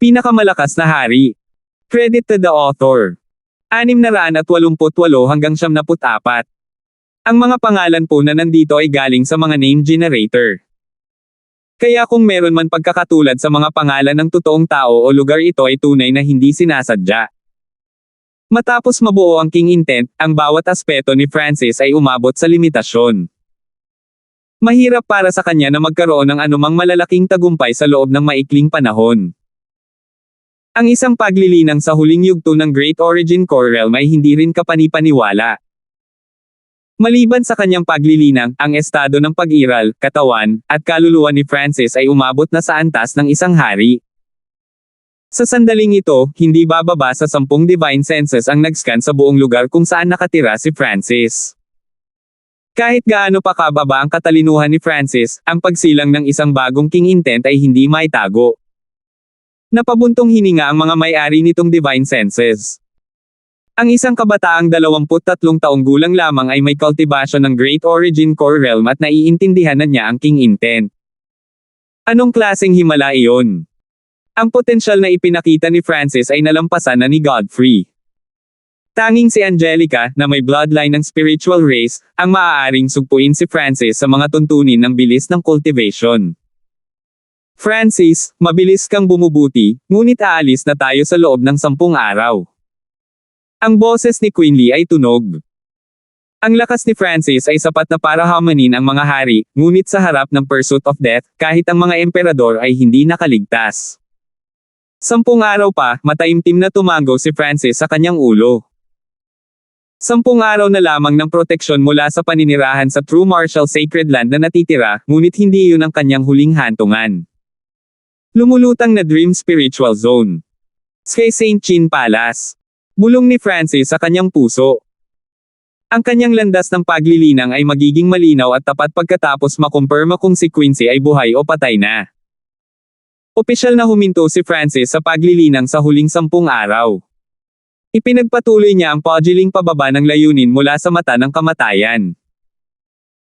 Pinakamalakas na hari. Credit to the author. 688 hanggang 74. Ang mga pangalan po na nandito ay galing sa mga name generator. Kaya kung meron man pagkakatulad sa mga pangalan ng totoong tao o lugar, ito ay tunay na hindi sinasadya. Matapos mabuo ang King Intent, ang bawat aspeto ni Francis ay umabot sa limitasyon. Mahirap para sa kanya na magkaroon ng anumang malalaking tagumpay sa loob ng maikling panahon. Ang isang paglilinang sa huling yugto ng Great Origin Core Realm ay hindi rin kapani-paniwala. Maliban sa kanyang paglilinang, ang estado ng pag-iral, katawan, at kaluluwa ni Francis ay umabot na sa antas ng isang hari. Sa sandaling ito, hindi bababa sa 10 divine senses ang nag-scan sa buong lugar kung saan nakatira si Francis. Kahit gaano pa kababa ang katalinuhan ni Francis, ang pagsilang ng isang bagong King Intent ay hindi maitago. Napabuntong hininga ang mga may-ari nitong divine senses. Ang isang kabataang 23 taong gulang lamang ay may cultivation ng Great Origin Core Realm at naiintindihan na niya ang King Intent. Anong klaseng himala iyon? Ang potensyal na ipinakita ni Francis ay nalampasan na ni Godfrey. Tanging si Angelica, na may bloodline ng spiritual race, ang maaaring sugpuin si Francis sa mga tuntunin ng bilis ng cultivation. Francis, mabilis kang bumubuti, ngunit aalis na tayo sa loob ng 10 araw. Ang boses ni Quinley ay tunog. Ang lakas ni Francis ay sapat na para hamanin ang mga hari, ngunit sa harap ng pursuit of death, kahit ang mga emperador ay hindi nakaligtas. 10 araw pa, mataimtim na tumango si Francis sa kanyang ulo. 10 araw na lamang ng proteksyon mula sa paninirahan sa True Martial Sacred Land na natitira, ngunit hindi iyon ang kanyang huling hantungan. Lumulutang na Dream Spiritual Zone. Kay St. Chin Palace. Bulong ni Francis sa kanyang puso. Ang kanyang landas ng paglilinang ay magiging malinaw at tapat pagkatapos makumpirma kung si Quincy ay buhay o patay na. Opisyal na huminto si Francis sa paglilinang sa huling 10 araw. Ipinagpatuloy niya ang pugiling pababa ng layunin mula sa mata ng kamatayan.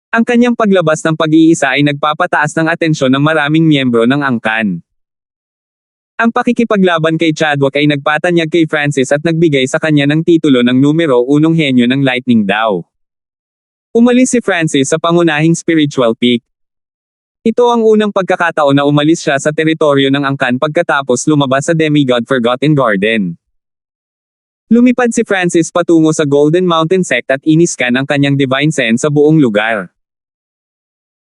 Ang kanyang paglabas ng pag-iisa ay nagpapataas ng atensyon ng maraming miyembro ng angkan. Ang pakikipaglaban kay Chadwick ay nagpatanyag kay Francis at nagbigay sa kanya ng titulo ng numero 1 henyo ng Lightning Daw. Umalis si Francis sa pangunahing spiritual peak. Ito ang unang pagkakataon na umalis siya sa teritoryo ng angkan pagkatapos lumabas sa Demigod Forgotten Garden. Lumipad si Francis patungo sa Golden Mountain Sect at iniskan ang kanyang divine sense sa buong lugar.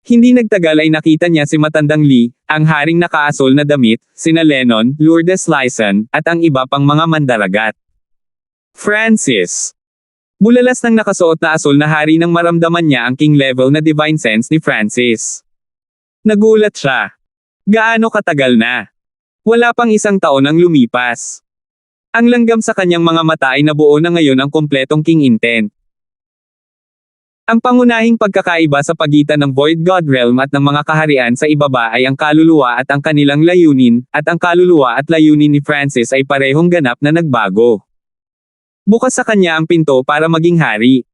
Hindi nagtagal ay nakita niya si Matandang Lee, ang haring nakaasol na damit, sina Lennon, Lourdes Lyson, at ang iba pang mga mandaragat. Francis. Bulalas ng nakasuot na asol na hari nang maramdaman niya ang king level na divine sense ni Francis. Nagulat siya. Gaano katagal na? Wala pang 1 taon ang lumipas. Ang langgam sa kanyang mga mata ay nabuo na ngayon ang kompletong King Intent. Ang pangunahing pagkakaiba sa pagitan ng Void God Realm at ng mga kaharian sa ibaba ay ang kaluluwa at ang kanilang layunin, at ang kaluluwa at layunin ni Francis ay parehong ganap na nagbago. Bukas sa kanya ang pinto para maging hari.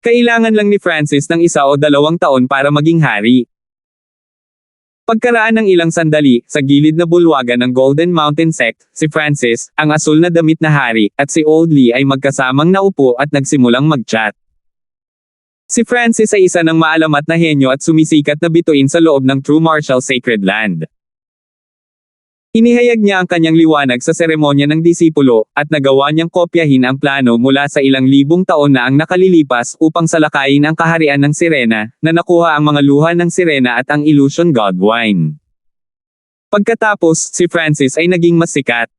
Kailangan lang ni Francis ng 1 o 2 taon para maging hari. Pagkaraan ng ilang sandali, sa gilid na bulwagan ng Golden Mountain Sect, si Francis, ang asul na damit na hari, at si Old Lee ay magkasamang naupo at nagsimulang mag-chat. Si Francis ay isa ng maalamat na henyo at sumisikat na bituin sa loob ng True Martial Sacred Land. Inihayag niya ang kanyang liwanag sa seremonya ng disipulo, at nagawa niyang kopyahin ang plano mula sa ilang libong taon na ang nakalilipas upang salakayin ang kaharian ng Sirena, na nakuha ang mga luha ng Sirena at ang Illusion Godwine. Pagkatapos, si Francis ay naging mas sikat.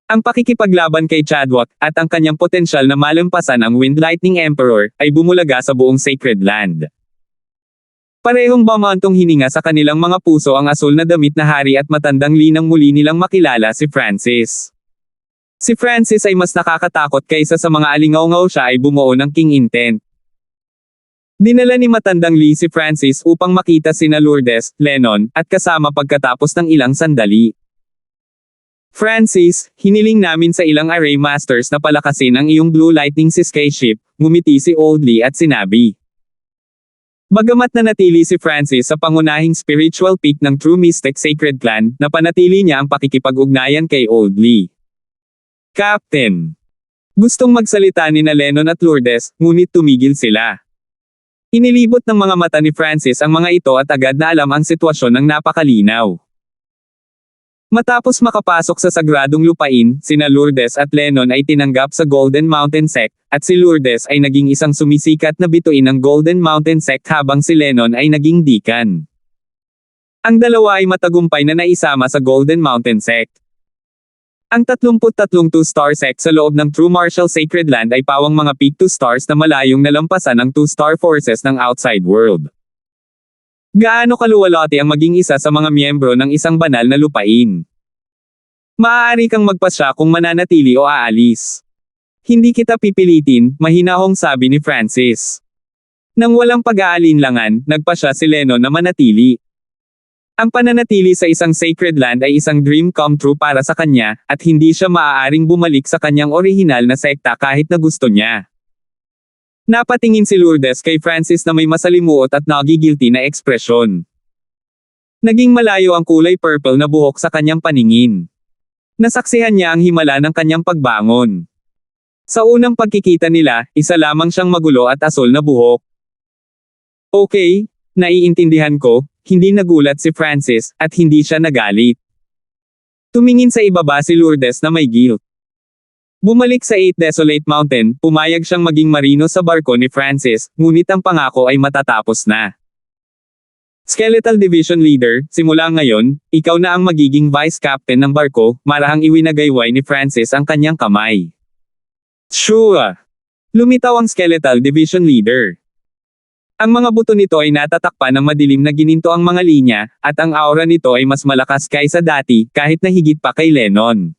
Ang pakikipaglaban kay Chadwick, at ang kanyang potensyal na malampasan ang Wind Lightning Emperor, ay bumulaga sa buong Sacred Land. Parehong bumantong hininga sa kanilang mga puso ang asul na damit na hari at Matandang Lee nang muli nilang makilala si Francis. Si Francis ay mas nakakatakot kaysa sa mga alingaw-ngaw, siya ay bumuo ng King Intent. Dinala ni Matandang Lee si Francis upang makita sina Lourdes, Lennon, at kasama pagkatapos ng ilang sandali. Francis, hiniling namin sa ilang array masters na palakasin ang iyong Blue Lightning Sky ship, ngumiti si Old Lee at sinabi. Bagamat nanatili si Francis sa pangunahing spiritual peak ng True Mystic Sacred Clan, napanatili niya ang pakikipag-ugnayan kay Old Lee. Captain. Gustong magsalita ni Lennon at Lourdes, ngunit tumigil sila. Inilibot ng mga mata ni Francis ang mga ito at agad na alam ang sitwasyon ng napakalinaw. Matapos makapasok sa sagradong lupain, sina Lourdes at Lennon ay tinanggap sa Golden Mountain Sect, at si Lourdes ay naging isang sumisikat na bituin ng Golden Mountain Sect habang si Lennon ay naging deacon. Ang dalawa ay matagumpay na naisama sa Golden Mountain Sect. Ang 33 2-star sect sa loob ng True Martial Sacred Land ay pawang mga peak 2 stars na malayong nalampasan ang 2-star forces ng outside world. Gaano kaluwalhati ang maging isa sa mga miyembro ng isang banal na lupain? Maaari kang magpasya kung mananatili o aalis. Hindi kita pipilitin, mahinahong sabi ni Francis. Nang walang pag-aalinlangan, nagpasya si Lennon na manatili. Ang pananatili sa isang sacred land ay isang dream come true para sa kanya, at hindi siya maaaring bumalik sa kanyang orihinal na sekta kahit na gusto niya. Napatingin si Lourdes kay Francis na may masalimuot at nagigilty na ekspresyon. Naging malayo ang kulay purple na buhok sa kanyang paningin. Nasaksihan niya ang himala ng kanyang pagbangon. Sa unang pagkikita nila, isa lamang siyang magulo at asul na buhok. Okay, naiintindihan ko, hindi nagulat si Francis, at hindi siya nagalit. Tumingin sa ibaba si Lourdes na may guilt. Bumalik sa 8 Desolate Mountain, pumayag siyang maging marino sa barko ni Francis, ngunit ang pangako ay matatapos na. Skeletal Division Leader, simula ngayon, ikaw na ang magiging Vice Captain ng barko, marahang iwinagayway ni Francis ang kanyang kamay. Sure! Lumitaw ang Skeletal Division Leader. Ang mga buto nito ay natatakpan ng madilim na gininto ang mga linya, at ang aura nito ay mas malakas kaysa dati, kahit na higit pa kay Lennon.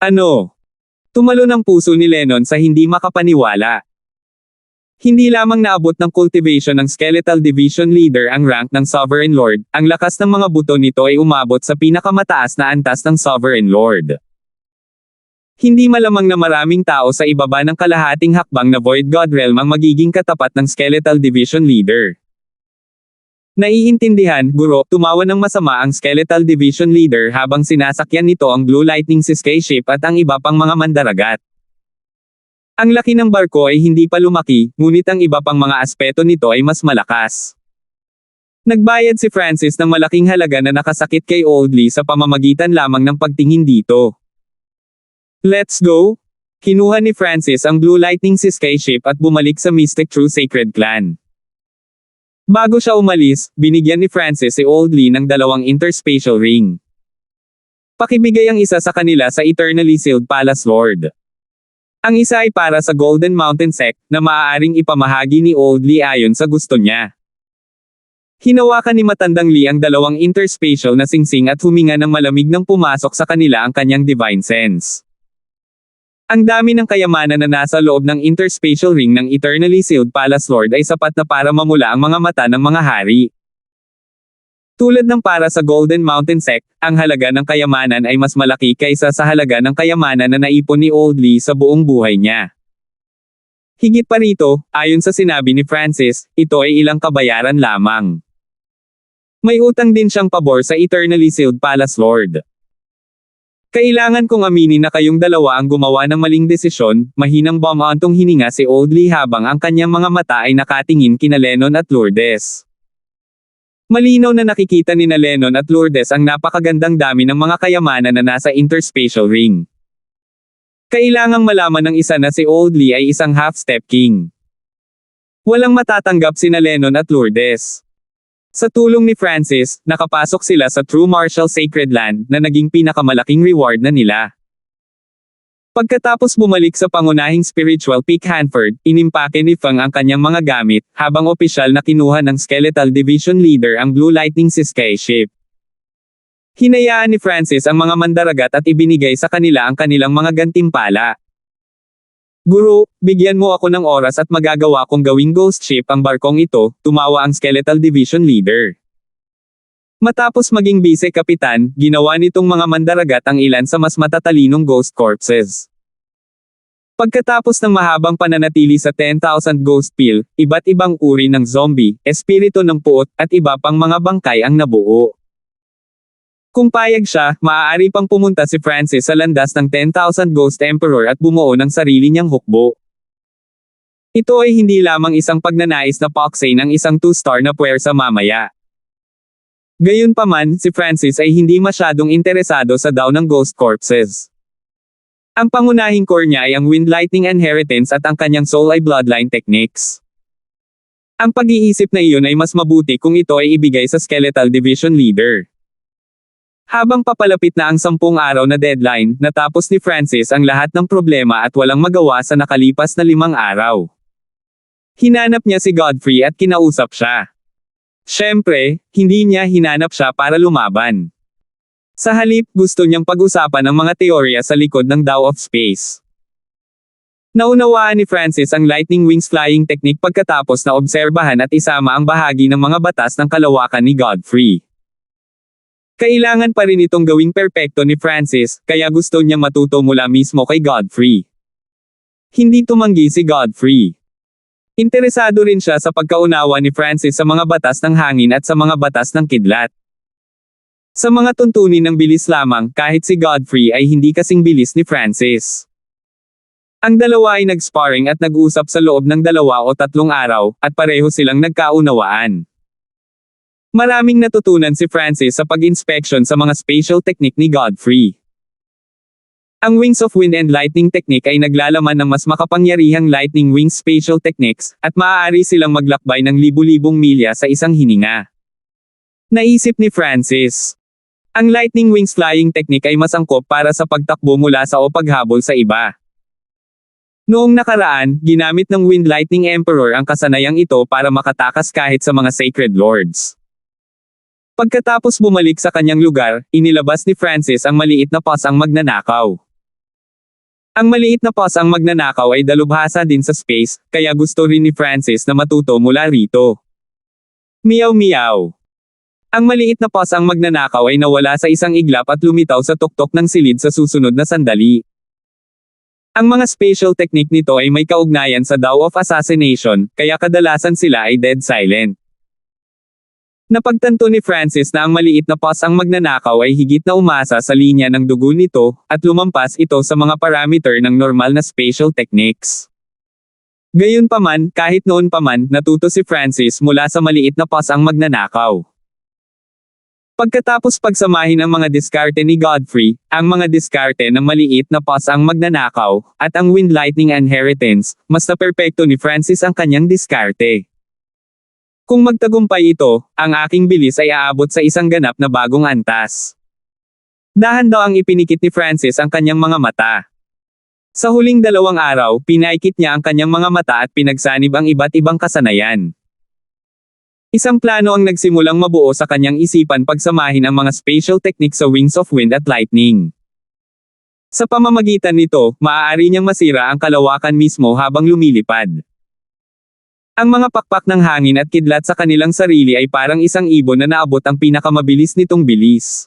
Ano? Tumalon ang puso ni Lennon sa hindi makapaniwala. Hindi lamang naabot ng cultivation ng Skeletal Division Leader ang rank ng Sovereign Lord, ang lakas ng mga buto nito ay umabot sa pinakamataas na antas ng Sovereign Lord. Hindi malamang na maraming tao sa ibaba ng kalahating hakbang na Void God Realm ang magiging katapat ng Skeletal Division Leader. Naiintindihan, guro, tumawa ng masama ang Skeletal Division Leader habang sinasakyan nito ang Blue Lightning Siskay ship at ang iba pang mga mandaragat. Ang laki ng barko ay hindi pa lumaki, ngunit ang iba pang mga aspeto nito ay mas malakas. Nagbayad si Francis ng malaking halaga na nakasakit kay Old Lee sa pamamagitan lamang ng pagtingin dito. Let's go! Kinuha ni Francis ang Blue Lightning Siskay ship at bumalik sa Mystic True Sacred Clan. Bago siya umalis, binigyan ni Francis si Old Lee ng 2 interspatial ring. Pakibigay ang isa sa kanila sa Eternally Sealed Palace Lord. Ang isa ay para sa Golden Mountain Sect, na maaaring ipamahagi ni Old Lee ayon sa gusto niya. Hinawakan ni Matandang Lee ang 2 interspatial na singsing at huminga ng malamig nang pumasok sa kanila ang kanyang divine sense. Ang dami ng kayamanan na nasa loob ng interspatial ring ng Eternally Sealed Palace Lord ay sapat na para mamula ang mga mata ng mga hari. Tulad ng para sa Golden Mountain Sect, ang halaga ng kayamanan ay mas malaki kaysa sa halaga ng kayamanan na naipon ni Old Lee sa buong buhay niya. Higit pa rito, ayon sa sinabi ni Francis, ito ay ilang kabayaran lamang. May utang din siyang pabor sa Eternally Sealed Palace Lord. Kailangan kong aminin na kayong dalawa ang gumawa ng maling desisyon, mahinang bumantong hininga si Old Lee habang ang kanyang mga mata ay nakatingin kina Lennon at Lourdes. Malinaw na nakikita ni Lennon at Lourdes ang napakagandang dami ng mga kayamanan na nasa interspatial ring. Kailangang malaman ng isa na si Old Lee ay isang half-step king. Walang matatanggap sina Lennon at Lourdes. Sa tulong ni Francis, nakapasok sila sa True Martial Sacred Land na naging pinakamalaking reward na nila. Pagkatapos bumalik sa pangunahing spiritual peak Hanford, inimpake ni Feng ang kanyang mga gamit, habang opisyal na kinuha ng Skeletal Division Leader ang Blue Lightning Siskay ship. Hinayaan ni Francis ang mga mandaragat at ibinigay sa kanila ang kanilang mga gantimpala. Guru, bigyan mo ako ng oras at magagawa kong gawing ghost ship ang barkong ito, tumawa ang Skeletal Division Leader. Matapos maging vice-kapitan, ginawa nitong mga mandaragat ang ilan sa mas matatalinong ghost corpses. Pagkatapos ng mahabang pananatili sa 10,000 ghost pill, iba't ibang uri ng zombie, espiritu ng puot, at iba pang mga bangkay ang nabuo. Kung payag siya, maaari pang pumunta si Francis sa landas ng 10,000 Ghost Emperor at bumuo ng sarili niyang hukbo. Ito ay hindi lamang isang pagnanais na paksay ng isang 2-star na puwersa mamaya. Gayunpaman, si Francis ay hindi masyadong interesado sa daw ng ghost corpses. Ang pangunahing core niya ay ang Wind Lightning Inheritance at ang kanyang soul ay bloodline techniques. Ang pag-iisip na iyon ay mas mabuti kung ito ay ibigay sa Skeletal Division Leader. Habang papalapit na ang 10 araw na deadline, natapos ni Francis ang lahat ng problema at walang magawa sa nakalipas na 5 araw. Hinanap niya si Godfrey at kinausap siya. Siyempre, hindi niya hinanap siya para lumaban. Sa halip, gusto niyang pag-usapan ang mga teorya sa likod ng Tao of Space. Naunawaan ni Francis ang Lightning Wings Flying Technique pagkatapos na obserbahan at isama ang bahagi ng mga batas ng kalawakan ni Godfrey. Kailangan pa rin itong gawing perpekto ni Francis, kaya gusto niya matuto mula mismo kay Godfrey. Hindi tumanggi si Godfrey. Interesado rin siya sa pagkaunawa ni Francis sa mga batas ng hangin at sa mga batas ng kidlat. Sa mga tuntunin ng bilis lamang, kahit si Godfrey ay hindi kasing bilis ni Francis. Ang dalawa ay nag-sparring at nag-usap sa loob ng 2 o 3 araw, at pareho silang nagkaunawaan. Maraming natutunan si Francis sa pag-inspection sa mga spatial technique ni Godfrey. Ang Wings of Wind and Lightning technique ay naglalaman ng mas makapangyarihang lightning wings spatial techniques, at maaari silang maglakbay ng libu-libong milya sa isang hininga. Naisip ni Francis. Ang lightning wings flying technique ay mas angkop para sa pagtakbo mula sa o paghabol sa iba. Noong nakaraan, ginamit ng Wind Lightning Emperor ang kasanayang ito para makatakas kahit sa mga Sacred Lords. Pagkatapos bumalik sa kanyang lugar, inilabas ni Francis ang maliit na pasang magnanakaw. Ang maliit na pasang magnanakaw ay dalubhasa din sa space, kaya gusto rin ni Francis na matuto mula rito. Meow meow. Ang maliit na pasang magnanakaw ay nawala sa isang iglap at lumitaw sa tuktok ng silid sa susunod na sandali. Ang mga spatial technique nito ay may kaugnayan sa Tao of Assassination, kaya kadalasan sila ay dead silent. Napagtanto ni Francis na ang maliit na pasang magnanakaw ay higit na umasa sa linya ng dugo nito, at lumampas ito sa mga parameter ng normal na spatial techniques. Gayunpaman, kahit noon pa man, natuto si Francis mula sa maliit na pasang magnanakaw. Pagkatapos pagsamahin ang mga diskarte ni Godfrey, ang mga diskarte ng maliit na pasang magnanakaw, at ang Wind Lightning Inheritance, mas naperpekto ni Francis ang kanyang diskarte. Kung magtagumpay ito, ang aking bilis ay aabot sa isang ganap na bagong antas. Dahan-dahang ipinikit ni Francis ang kanyang mga mata. Sa huling 2 araw, pinaikit niya ang kanyang mga mata at pinagsanib ang iba't ibang kasanayan. Isang plano ang nagsimulang mabuo sa kanyang isipan pagsamahin ang mga spatial technique sa Wings of Wind at Lightning. Sa pamamagitan nito, maaari niyang masira ang kalawakan mismo habang lumilipad. Ang mga pakpak ng hangin at kidlat sa kanilang sarili ay parang isang ibon na naabot ang pinakamabilis nitong bilis.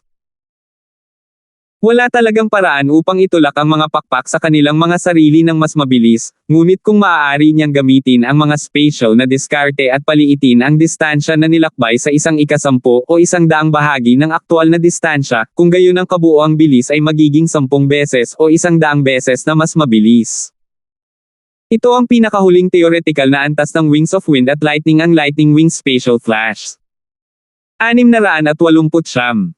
Wala talagang paraan upang itulak ang mga pakpak sa kanilang mga sarili ng mas mabilis, ngunit kung maaari niyang gamitin ang mga spatial na diskarte at paliitin ang distansya na nilakbay sa isang ika-10 o 100 bahagi ng aktual na distansya, kung gayon ang kabuoang bilis ay magiging 10 beses o 100 beses na mas mabilis. Ito ang pinakahuling theoretical na antas ng Wings of Wind at Lightning, ang Lightning Wings Spatial Flash. 689.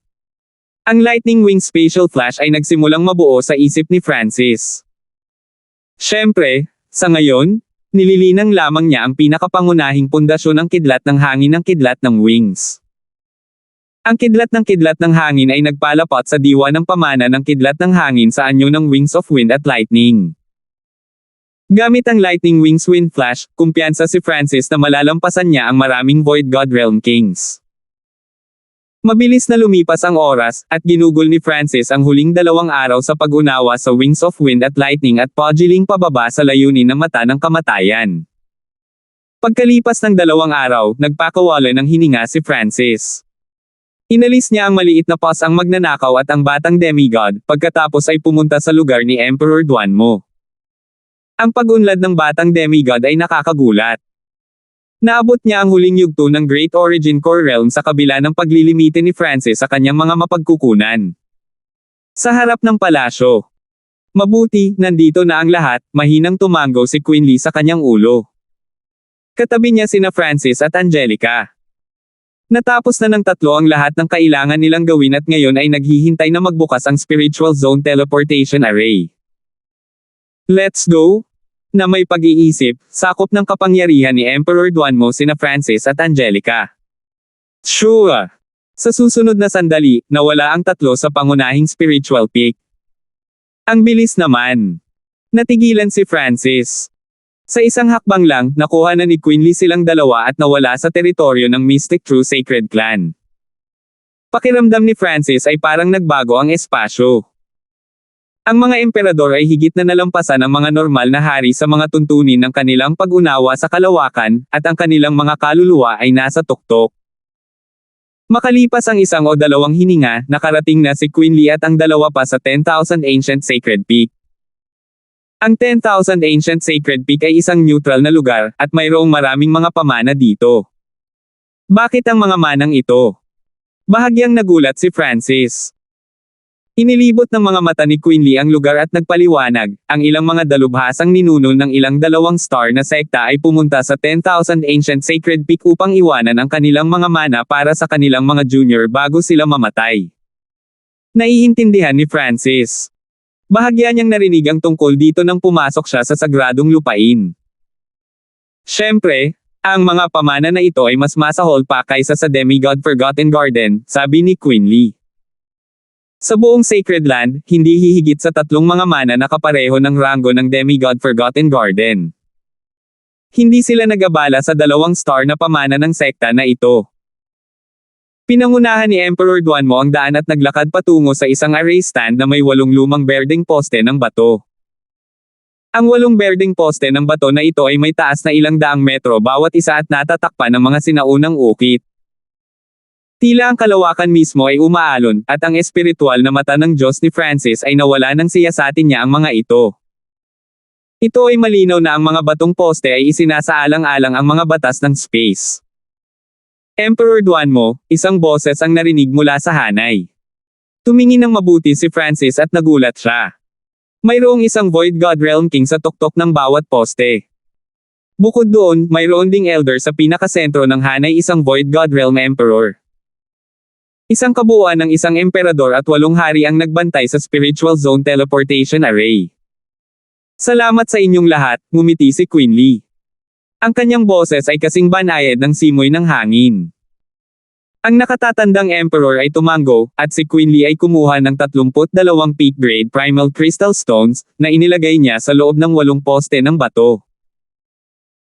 Ang Lightning Wing Spatial Flash ay nagsimulang mabuo sa isip ni Francis. Siyempre, sa ngayon, nililinang lamang niya ang pinakapangunahing pundasyon ng kidlat ng hangin ng kidlat ng wings. Ang kidlat ng hangin ay nagpalapat sa diwa ng pamana ng kidlat ng hangin sa anyo ng Wings of Wind at Lightning. Gamit ang Lightning Wings Wind Flash, kumpiyansa si Francis na malalampasan niya ang maraming Void God Realm Kings. Mabilis na lumipas ang oras, at ginugol ni Francis ang huling 2 araw sa pag-unawa sa Wings of Wind at Lightning at pagiling pababa sa layunin ng mata ng kamatayan. Pagkalipas ng 2 araw, nagpakawala ng hininga si Francis. Inalis niya ang maliit na pasang magnanakaw at ang batang demigod, pagkatapos ay pumunta sa lugar ni Emperor Duanmo. Ang pag-unlad ng batang demigod ay nakakagulat. Naabot niya ang huling yugto ng Great Origin Core Realm sa kabila ng paglilimite ni Francis sa kanyang mga mapagkukunan. Sa harap ng palasyo. Mabuti, nandito na ang lahat, mahinang tumango si Queen Lee sa kanyang ulo. Katabi niya sina Francis at Angelica. Natapos na ng tatlo ang lahat ng kailangan nilang gawin at ngayon ay naghihintay na magbukas ang Spiritual Zone Teleportation Array. Let's go! Na may pag-iisip, sakop ng kapangyarihan ni Emperor Duanmo sina Francis at Angelica. Sure! Sa susunod na sandali, nawala ang tatlo sa pangunahing spiritual peak. Ang bilis naman. Natigilan si Francis. Sa isang hakbang lang, nakuha na ni Queen Lee silang dalawa at nawala sa teritoryo ng Mystic True Sacred Clan. Pakiramdam ni Francis ay parang nagbago ang espasyo. Ang mga emperador ay higit na nalampasan ang mga normal na hari sa mga tuntunin ng kanilang pag-unawa sa kalawakan, at ang kanilang mga kaluluwa ay nasa tuktok. Makalipas ang isang o dalawang hininga, nakarating na si Queen Lee at ang dalawa pa sa 10,000 Ancient Sacred Peak. Ang 10,000 Ancient Sacred Peak ay isang neutral na lugar, at mayroong maraming mga pamana dito. Bakit ang mga manang ito? Bahagyang nagulat si Francis. Inilibot ng mga mata ni Queen Lee ang lugar at nagpaliwanag, ang ilang mga dalubhasang ninuno ng ilang dalawang star na sekta ay pumunta sa 10,000 Ancient Sacred Peak upang iwanan ang kanilang mga mana para sa kanilang mga junior bago sila mamatay. Naiintindihan ni Francis. Bahagya niyang narinig ang tungkol dito nang pumasok siya sa sagradong lupain. Siyempre, ang mga pamana na ito ay mas masahol pa kaysa sa Demigod Forgotten Garden, sabi ni Queen Lee. Sa buong Sacred Land, hindi hihigit sa tatlong mga mana na kapareho ng rango ng Demigod Forgotten Garden. Hindi sila nag-abala sa dalawang star na pamana ng sekta na ito. Pinangunahan ni Emperor Duanmo ang daan at naglakad patungo sa isang array stand na may 8 lumang berdeng poste ng bato. Ang 8 berdeng poste ng bato na ito ay may taas na ilang daang metro bawat isa at natatakpan ng mga sinaunang ukit. Tila ang kalawakan mismo ay umaalon, at ang espiritual na mata ng Diyos ni Francis ay nawala nang siyasatin niya ang mga ito. Ito ay malinaw na ang mga batong poste ay isinasaalang-alang ang mga batas ng space. Emperor Duanmo, isang boses ang narinig mula sa hanay. Tumingin ng mabuti si Francis at nagulat siya. Mayroong isang Void God Realm King sa tuktok ng bawat poste. Bukod doon, mayroon ding elder sa pinakasentro ng hanay, isang Void God Realm Emperor. Isang kabuuan ng isang emperador at 8 hari ang nagbantay sa Spiritual Zone Teleportation Array. Salamat sa inyong lahat, ngumiti si Queen Lee. Ang kanyang boses ay kasing banayad ng simoy ng hangin. Ang nakatatandang emperor ay tumango, at si Queen Lee ay kumuha ng 32 peak grade primal crystal stones, na inilagay niya sa loob ng 8 poste ng bato.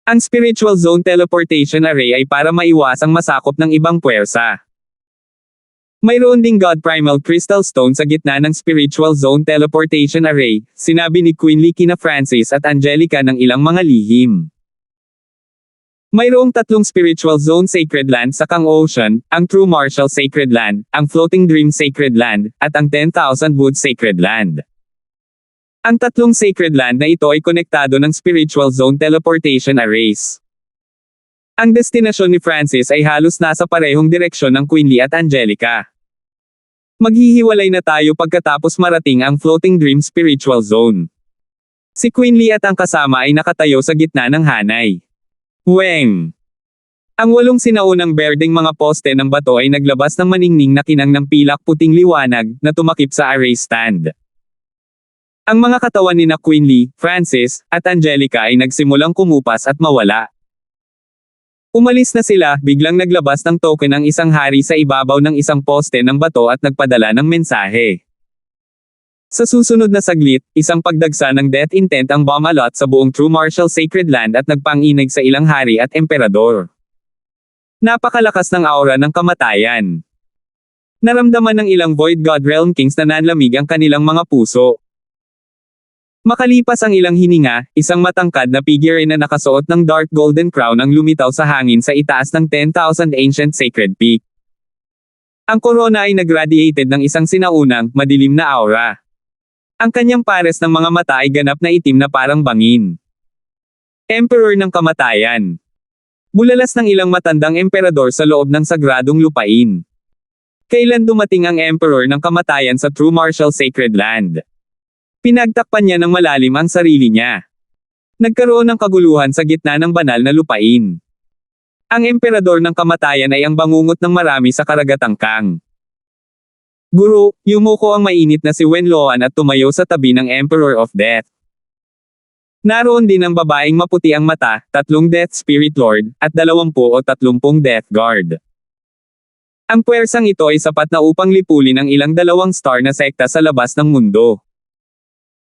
Ang Spiritual Zone Teleportation Array ay para maiwasang masakop ng ibang puwersa. Mayroon ding God Primal Crystal Stone sa gitna ng Spiritual Zone Teleportation Array, sinabi ni Queen Lee kina Francis at Angelica ng ilang mga lihim. Mayroong 3 Spiritual Zone Sacred Land sa Kang Ocean, ang True Martial Sacred Land, ang Floating Dream Sacred Land, at ang 10,000 Wood Sacred Land. Ang 3 Sacred Land na ito ay konektado ng Spiritual Zone Teleportation Arrays. Ang destinasyon ni Francis ay halos nasa parehong direksyon ng Queen Lee at Angelica. Maghihiwalay na tayo pagkatapos marating ang Floating Dream Spiritual Zone. Si Queen Lee at ang kasama ay nakatayo sa gitna ng hanay. Weng! Ang 8 sinaunang berdeng mga poste ng bato ay naglabas ng maningning na kinang ng pilak puting liwanag, na tumakip sa array stand. Ang mga katawan ni na Queen Lee, Francis, at Angelica ay nagsimulang kumupas at mawala. Umalis na sila, biglang naglabas ng token ang isang hari sa ibabaw ng isang poste ng bato at nagpadala ng mensahe. Sa susunod na saglit, isang pagdagsa ng death intent ang bumalot sa buong True Martial Sacred Land at nagpanginig sa ilang hari at emperador. Napakalakas ng aura ng kamatayan. Naramdaman ng ilang Void God Realm Kings na nanlamig ang kanilang mga puso. Makalipas ang ilang hininga, isang matangkad na figure na nakasuot ng dark golden crown ang lumitaw sa hangin sa itaas ng 10,000 Ancient Sacred Peak. Ang korona ay nagradiated ng isang sinaunang, madilim na aura. Ang kanyang pares ng mga mata ay ganap na itim na parang bangin. Emperor ng Kamatayan. Bulalas ng ilang matandang emperador sa loob ng sagradong lupain. Kailan dumating ang Emperor ng Kamatayan sa True Martial Sacred Land? Pinagtakpan niya ng malalim ang sarili niya. Nagkaroon ng kaguluhan sa gitna ng banal na lupain. Ang Emperador ng Kamatayan ay ang bangungot ng marami sa karagatang Kang. Guro, yumuko ang mainit na si Wenloan at tumayo sa tabi ng Emperor of Death. Naroon din ang babaeng maputi ang mata, 3 Death Spirit Lord, at 20 o 30 Death Guard. Ang puwersang ito ay sapat na upang lipulin ang ilang 2 star na sekta sa labas ng mundo.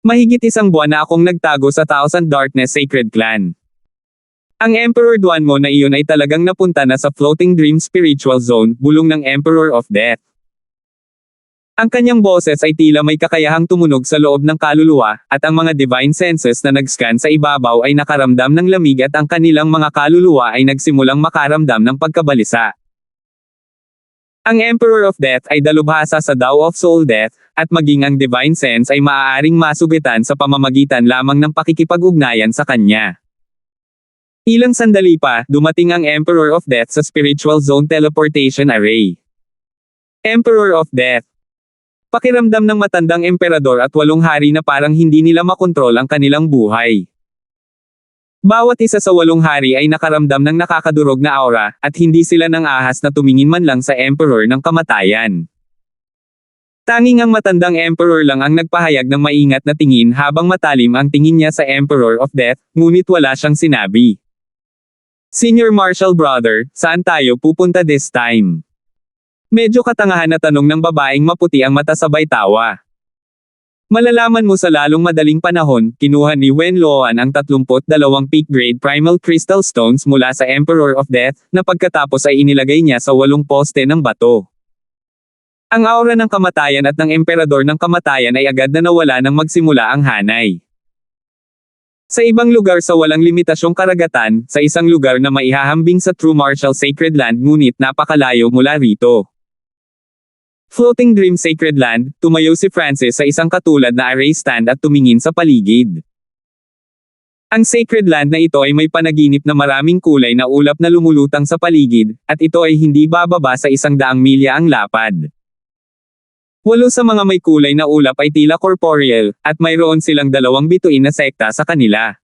Mahigit 1 buwan na akong nagtago sa Thousand Darkness Sacred Clan. Ang Emperor Duanmo na iyon ay talagang napunta na sa Floating Dream Spiritual Zone, bulong ng Emperor of Death. Ang kanyang boses ay tila may kakayahang tumunog sa loob ng kaluluwa, at ang mga divine senses na nag-scan sa ibabaw ay nakaramdam ng lamig at ang kanilang mga kaluluwa ay nagsimulang makaramdam ng pagkabalisa. Ang Emperor of Death ay dalubhasa sa Tao of Soul Death, at maging ang divine sense ay maaaring masugitan sa pamamagitan lamang ng pakikipag-ugnayan sa kanya. Ilang sandali pa, dumating ang Emperor of Death sa Spiritual Zone Teleportation Array. Emperor of Death. Pakiramdam ng matandang emperador at 8 hari na parang hindi nila makontrol ang kanilang buhay. Bawat isa sa 8 hari ay nakaramdam ng nakakadurog na aura, at hindi sila nang ahas na tumingin man lang sa Emperor ng Kamatayan. Tanging ang matandang Emperor lang ang nagpahayag ng maingat na tingin habang matalim ang tingin niya sa Emperor of Death, ngunit wala siyang sinabi. Senior Marshal Brother, saan tayo pupunta this time? Medyo katangahan na tanong ng babaeng maputi ang mata sabay tawa. Malalaman mo sa lalong madaling panahon, kinuha ni Wenloan ang 32 peak grade primal crystal stones mula sa Emperor of Death, na pagkatapos ay inilagay niya sa 8 poste ng bato. Ang aura ng kamatayan at ng Emperador ng Kamatayan ay agad na nawala nang magsimula ang hanay. Sa ibang lugar sa walang limitasyong karagatan, sa isang lugar na maihahambing sa True Martial Sacred Land ngunit napakalayo mula rito. Floating Dream Sacred Land, tumayo si Francis sa isang katulad na array stand at tumingin sa paligid. Ang Sacred Land na ito ay may panaginip na maraming kulay na ulap na lumulutang sa paligid, at ito ay hindi bababa sa 100 milya ang lapad. 8 sa mga may kulay na ulap ay tila corporeal, at mayroon silang 2 bituin na sekta sa kanila.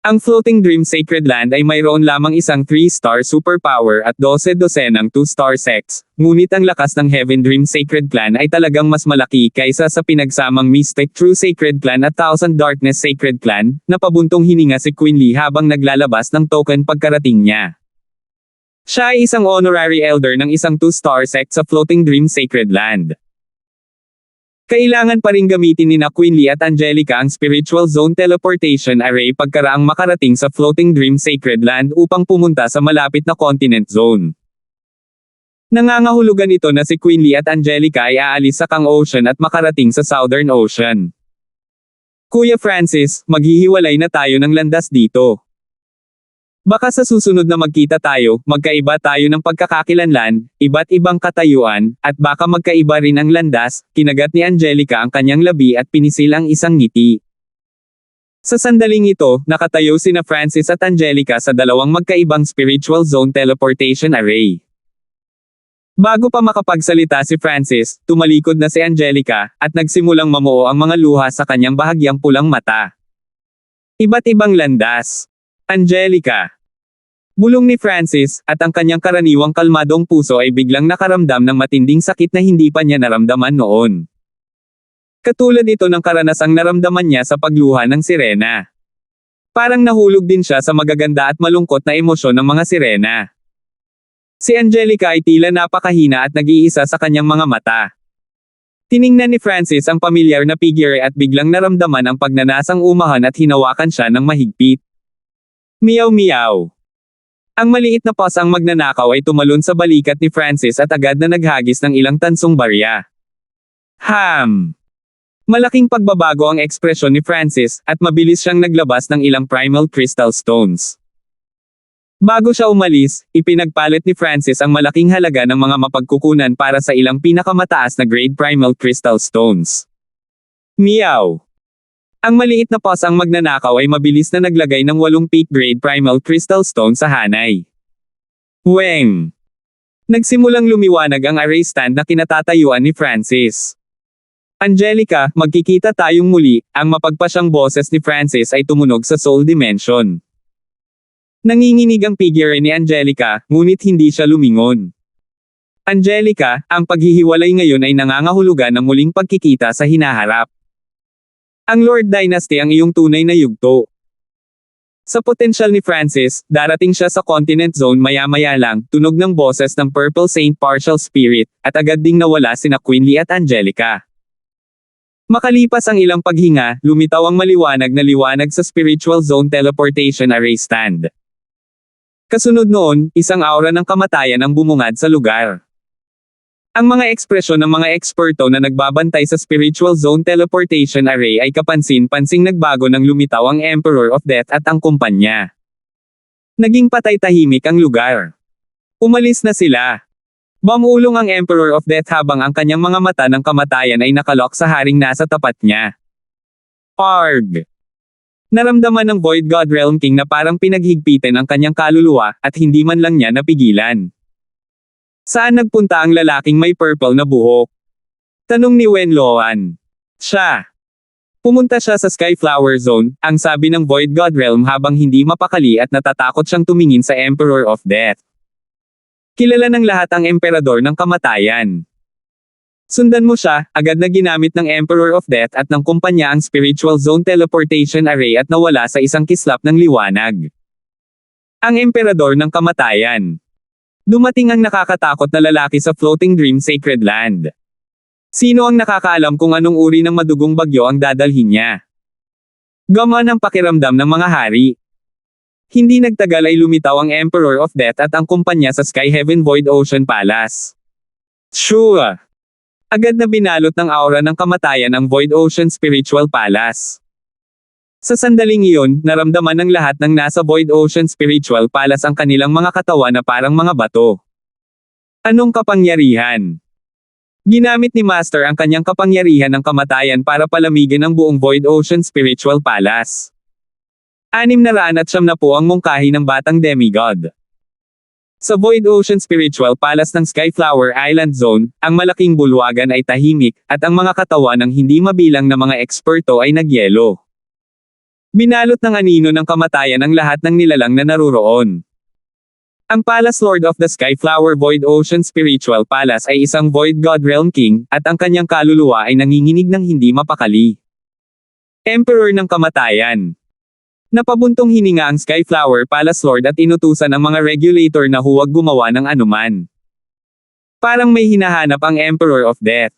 Ang Floating Dream Sacred Land ay mayroon lamang isang 3-star superpower at 12 dosenang 2-star sects, ngunit ang lakas ng Heaven Dream Sacred Clan ay talagang mas malaki kaysa sa pinagsamang Mystic True Sacred Clan at Thousand Darkness Sacred Clan, na pabuntong hininga si Queen Lee habang naglalabas ng token pagkarating niya. Siya ay isang honorary elder ng isang 2-star sect sa Floating Dream Sacred Land. Kailangan pa ring gamitin ni Queen Lee at Angelica ang Spiritual Zone Teleportation Array pagkaraang makarating sa Floating Dream Sacred Land upang pumunta sa malapit na Continent Zone. Nangangahulugan ito na si Queen Lee at Angelica ay aalis sa Kang Ocean at makarating sa Southern Ocean. Kuya Francis, maghihiwalay na tayo ng landas dito. Baka sa susunod na magkita tayo, magkaiba tayo ng pagkakakilanlan, iba't ibang katayuan, at baka magkaiba rin ang landas, kinagat ni Angelica ang kanyang labi at pinisil ang isang ngiti. Sa sandaling ito, nakatayo sina Francis at Angelica sa 2 magkaibang Spiritual Zone Teleportation Array. Bago pa makapagsalita si Francis, tumalikod na si Angelica, at nagsimulang mamuo ang mga luha sa kanyang bahagyang pulang mata. Iba't ibang landas. Angelica. Bulong ni Francis, at ang kanyang karaniwang kalmadong puso ay biglang nakaramdam ng matinding sakit na hindi pa niya naramdaman noon. Katulad ito ng karanasang naramdaman niya sa pagluha ng sirena. Parang nahulog din siya sa magaganda at malungkot na emosyon ng mga sirena. Si Angelica ay tila napakahina at nag-iisa sa kanyang mga mata. Tiningnan ni Francis ang pamilyar na figure at biglang naramdaman ang pagnanasang umahan at hinawakan siya ng mahigpit. Meow meow. Ang maliit na paws ang magnanakaw ay tumalon sa balikat ni Francis at agad na naghagis ng ilang tansong barya. Malaking pagbabago ang ekspresyon ni Francis, at mabilis siyang naglabas ng ilang primal crystal stones. Bago siya umalis, ipinagpalit ni Francis ang malaking halaga ng mga mapagkukunan para sa ilang pinakamataas na grade primal crystal stones. Meow. Ang maliit na paws ang magnanakaw ay mabilis na naglagay ng 8 peak grade primal crystal stone sa hanay. Weng! Nagsimulang lumiwanag ang array stand na kinatatayuan ni Francis. Angelica, magkikita tayong muli, ang mapagpasyang boses ni Francis ay tumunog sa soul dimension. Nanginginig ang figure ni Angelica, ngunit hindi siya lumingon. Angelica, ang paghihiwalay ngayon ay nangangahulugan ng muling pagkikita sa hinaharap. Ang Lord Dynasty ang iyong tunay na yugto. Sa potensyal ni Francis, darating siya sa Continent Zone maya-maya lang, tunog ng boses ng Purple Saint Partial Spirit, at agad ding nawala sina Quinley at Angelica. Makalipas ang ilang paghinga, lumitaw ang maliwanag na liwanag sa Spiritual Zone Teleportation Array Stand. Kasunod noon, isang aura ng kamatayan ang bumungad sa lugar. Ang mga ekspresyon ng mga eksperto na nagbabantay sa Spiritual Zone Teleportation Array ay kapansin-pansing nagbago nang lumitaw ang Emperor of Death at ang kumpanya. Naging patay-tahimik ang lugar. Umalis na sila. Bumulong ang Emperor of Death habang ang kanyang mga mata ng kamatayan ay nakalok sa haring nasa tapat niya. Arg! Naramdaman ng Void God Realm King na parang pinaghigpitan ang kanyang kaluluwa, at hindi man lang niya napigilan. Saan nagpunta ang lalaking may purple na buhok? Tanong ni Wen Luan. Siya. Pumunta siya sa Skyflower Zone, ang sabi ng Void God Realm habang hindi mapakali at natatakot siyang tumingin sa Emperor of Death. Kilala ng lahat ang Emperador ng Kamatayan. Sundan mo siya, agad na ginamit ng Emperor of Death at ng kumpanya ang Spiritual Zone Teleportation Array at nawala sa isang kislap ng liwanag. Ang Emperador ng Kamatayan. Dumating ang nakakatakot na lalaki sa Floating Dream Sacred Land. Sino ang nakakaalam kung anong uri ng madugong bagyo ang dadalhin niya? Gaman ang pakiramdam ng mga hari. Hindi nagtagal ay lumitaw ang Emperor of Death at ang kumpanya sa Sky Heaven Void Ocean Palace. Sure! Agad na binalot ng aura ng kamatayan ang Void Ocean Spiritual Palace. Sa sandaling iyon, naramdaman ng lahat ng nasa Void Ocean Spiritual Palace ang kanilang mga katawan na parang mga bato. Anong kapangyarihan? Ginamit ni Master ang kanyang kapangyarihan ng kamatayan para palamigin ang buong Void Ocean Spiritual Palace. 690 ang mungkahi ng batang demigod. Sa Void Ocean Spiritual Palace ng Skyflower Island Zone, ang malaking bulwagan ay tahimik, at ang mga katawan ng hindi mabilang na mga eksperto ay nagyelo. Binalot ng anino ng kamatayan ang lahat ng nilalang na naruroon. Ang Palace Lord of the Skyflower Void Ocean Spiritual Palace ay isang Void God Realm King, at ang kanyang kaluluwa ay nanginginig ng hindi mapakali. Emperor ng Kamatayan. Napabuntong hininga ang Skyflower Palace Lord at inutusan ang mga regulator na huwag gumawa ng anuman. Parang may hinahanap ang Emperor of Death.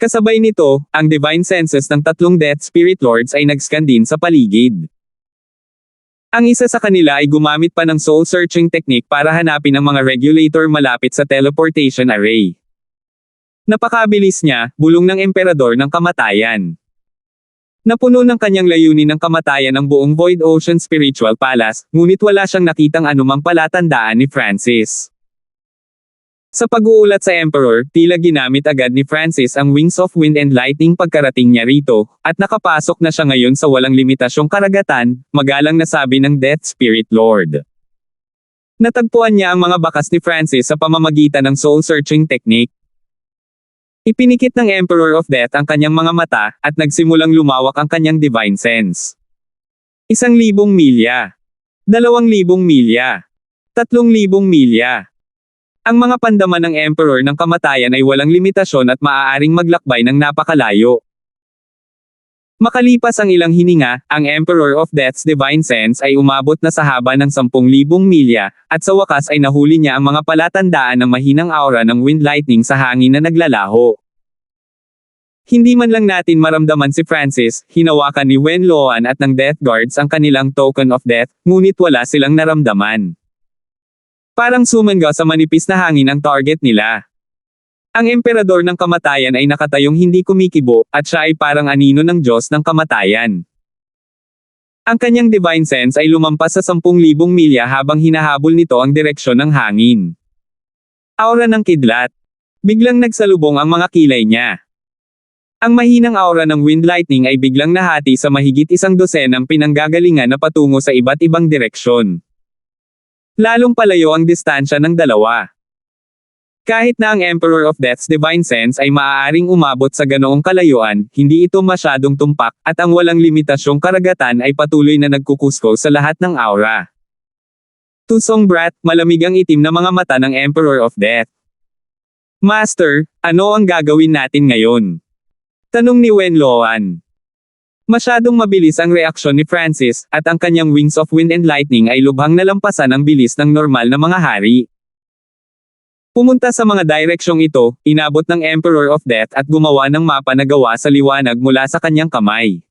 Kasabay nito, ang divine senses ng 3 Death Spirit Lords ay nag-scan din sa paligid. Ang isa sa kanila ay gumamit pa ng soul-searching technique para hanapin ang mga regulator malapit sa teleportation array. Napakabilis niya, bulong ng Emperador ng Kamatayan. Napuno ng kanyang layunin ng kamatayan ang buong Void Ocean Spiritual Palace, ngunit wala siyang nakitang anumang palatandaan ni Francis. Sa pag-uulat sa Emperor, tila ginamit agad ni Francis ang Wings of Wind and Lightning pagkarating niya rito, at nakapasok na siya ngayon sa walang limitasyong karagatan, magalang na sabi ng Death Spirit Lord. Natagpuan niya ang mga bakas ni Francis sa pamamagitan ng soul-searching technique. Ipinikit ng Emperor of Death ang kanyang mga mata, at nagsimulang lumawak ang kanyang divine sense. 1,000 milya. 2,000 milya. 3,000 milya. Ang mga pandaman ng Emperor ng Kamatayan ay walang limitasyon at maaaring maglakbay ng napakalayo. Makalipas ang ilang hininga, ang Emperor of Death's divine sense ay umabot na sa haba ng 10,000 milya, at sa wakas ay nahuli niya ang mga palatandaan ng mahinang aura ng wind lightning sa hangin na naglalaho. Hindi man lang natin maramdaman si Francis, hinawakan ni Wen Luan at ng Death Guards ang kanilang token of death, ngunit wala silang naramdaman. Parang sumangga sa manipis na hangin ang target nila. Ang Emperador ng Kamatayan ay nakatayong hindi kumikibo, at siya ay parang anino ng Diyos ng Kamatayan. Ang kanyang divine sense ay lumampas sa 10,000 milya habang hinahabol nito ang direksyon ng hangin. Aura ng kidlat. Biglang nagsalubong ang mga kilay niya. Ang mahinang aura ng Wind Lightning ay biglang nahati sa mahigit 100 pinanggagalingan na patungo sa iba't ibang direksyon. Lalong palayo ang distansya ng dalawa. Kahit na ang Emperor of Death's Divine Sense ay maaaring umabot sa ganoong kalayuan, hindi ito masyadong tumpak, at ang walang limitasyong karagatan ay patuloy na nagkukusko sa lahat ng aura. Tusong Brat, malamig ang itim na mga mata ng Emperor of Death. Master, ano ang gagawin natin ngayon? Tanong ni Wenloan. Masyadong mabilis ang reaksyon ni Francis, at ang kanyang Wings of Wind and Lightning ay lubhang nalampasan ang bilis ng normal na mga hari. Pumunta sa mga direksyong ito, inabot ng Emperor of Death at gumawa ng mapa na gawa sa liwanag mula sa kanyang kamay.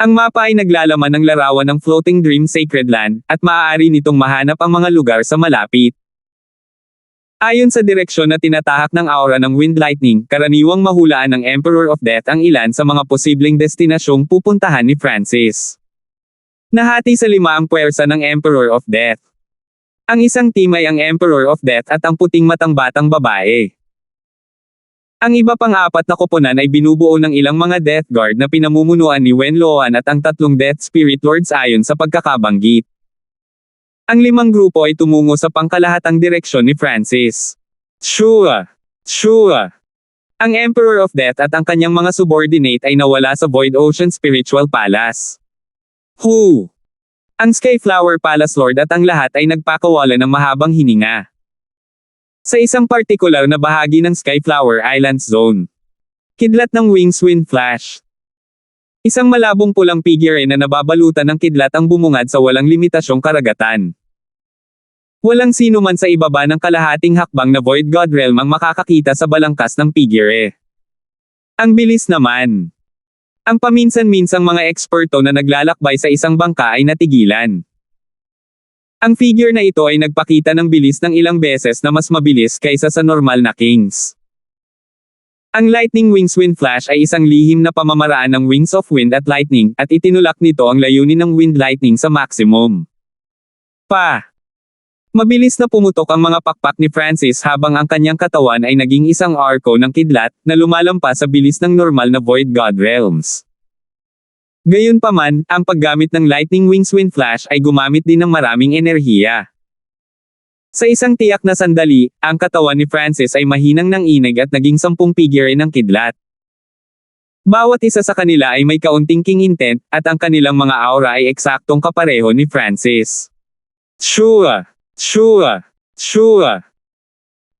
Ang mapa ay naglalaman ng larawan ng Floating Dream Sacred Land, at maaari nitong mahanap ang mga lugar sa malapit. Ayon sa direksyon na tinatahak ng aura ng Wind Lightning, karaniwang mahulaan ng Emperor of Death ang ilan sa mga posibleng destinasyong pupuntahan ni Francis. Nahati sa 5 ang puwersa ng Emperor of Death. Ang isang team ay ang Emperor of Death at ang puting matang batang babae. Ang iba pang 4 na koponan ay binubuo ng ilang mga Death Guard na pinamumunuan ni Wenloan at ang 3 Death Spirit Lords ayon sa pagkakabanggit. Ang 5 grupo ay tumungo sa pangkalahatang direksyon ni Francis. Shua! Ang Emperor of Death at ang kanyang mga subordinate ay nawala sa Void Ocean Spiritual Palace. Ang Skyflower Palace Lord at ang lahat ay nagpakawala ng mahabang hininga. Sa isang partikular na bahagi ng Skyflower Islands Zone. Kidlat ng Wings Wind Flash. Isang malabong pulang figure na nababalutan ng kidlat ang bumungad sa walang limitasyong karagatan. Walang sino man sa ibaba ng kalahating hakbang na Void God Realm ang makakakita sa balangkas ng figure. Ang bilis naman. Ang paminsan-minsang mga eksperto na naglalakbay sa isang bangka ay natigilan. Ang figure na ito ay nagpakita ng bilis ng ilang beses na mas mabilis kaysa sa normal na Kings. Ang Lightning Wings Wind Flash ay isang lihim na pamamaraan ng Wings of Wind at Lightning, at itinulak nito ang layunin ng Wind Lightning sa maximum. Mabilis na pumutok ang mga pakpak ni Francis habang ang kanyang katawan ay naging isang arco ng kidlat, na lumalampas sa bilis ng normal na Void God Realms. Gayunpaman, ang paggamit ng Lightning Wings Wind Flash ay gumamit din ng maraming enerhiya. Sa isang tiyak na sandali, ang katawan ni Francis ay mahinang nanginig at naging 10 figure ng kidlat. Bawat isa sa kanila ay may kaunting king intent, at ang kanilang mga aura ay eksaktong kapareho ni Francis. Shua!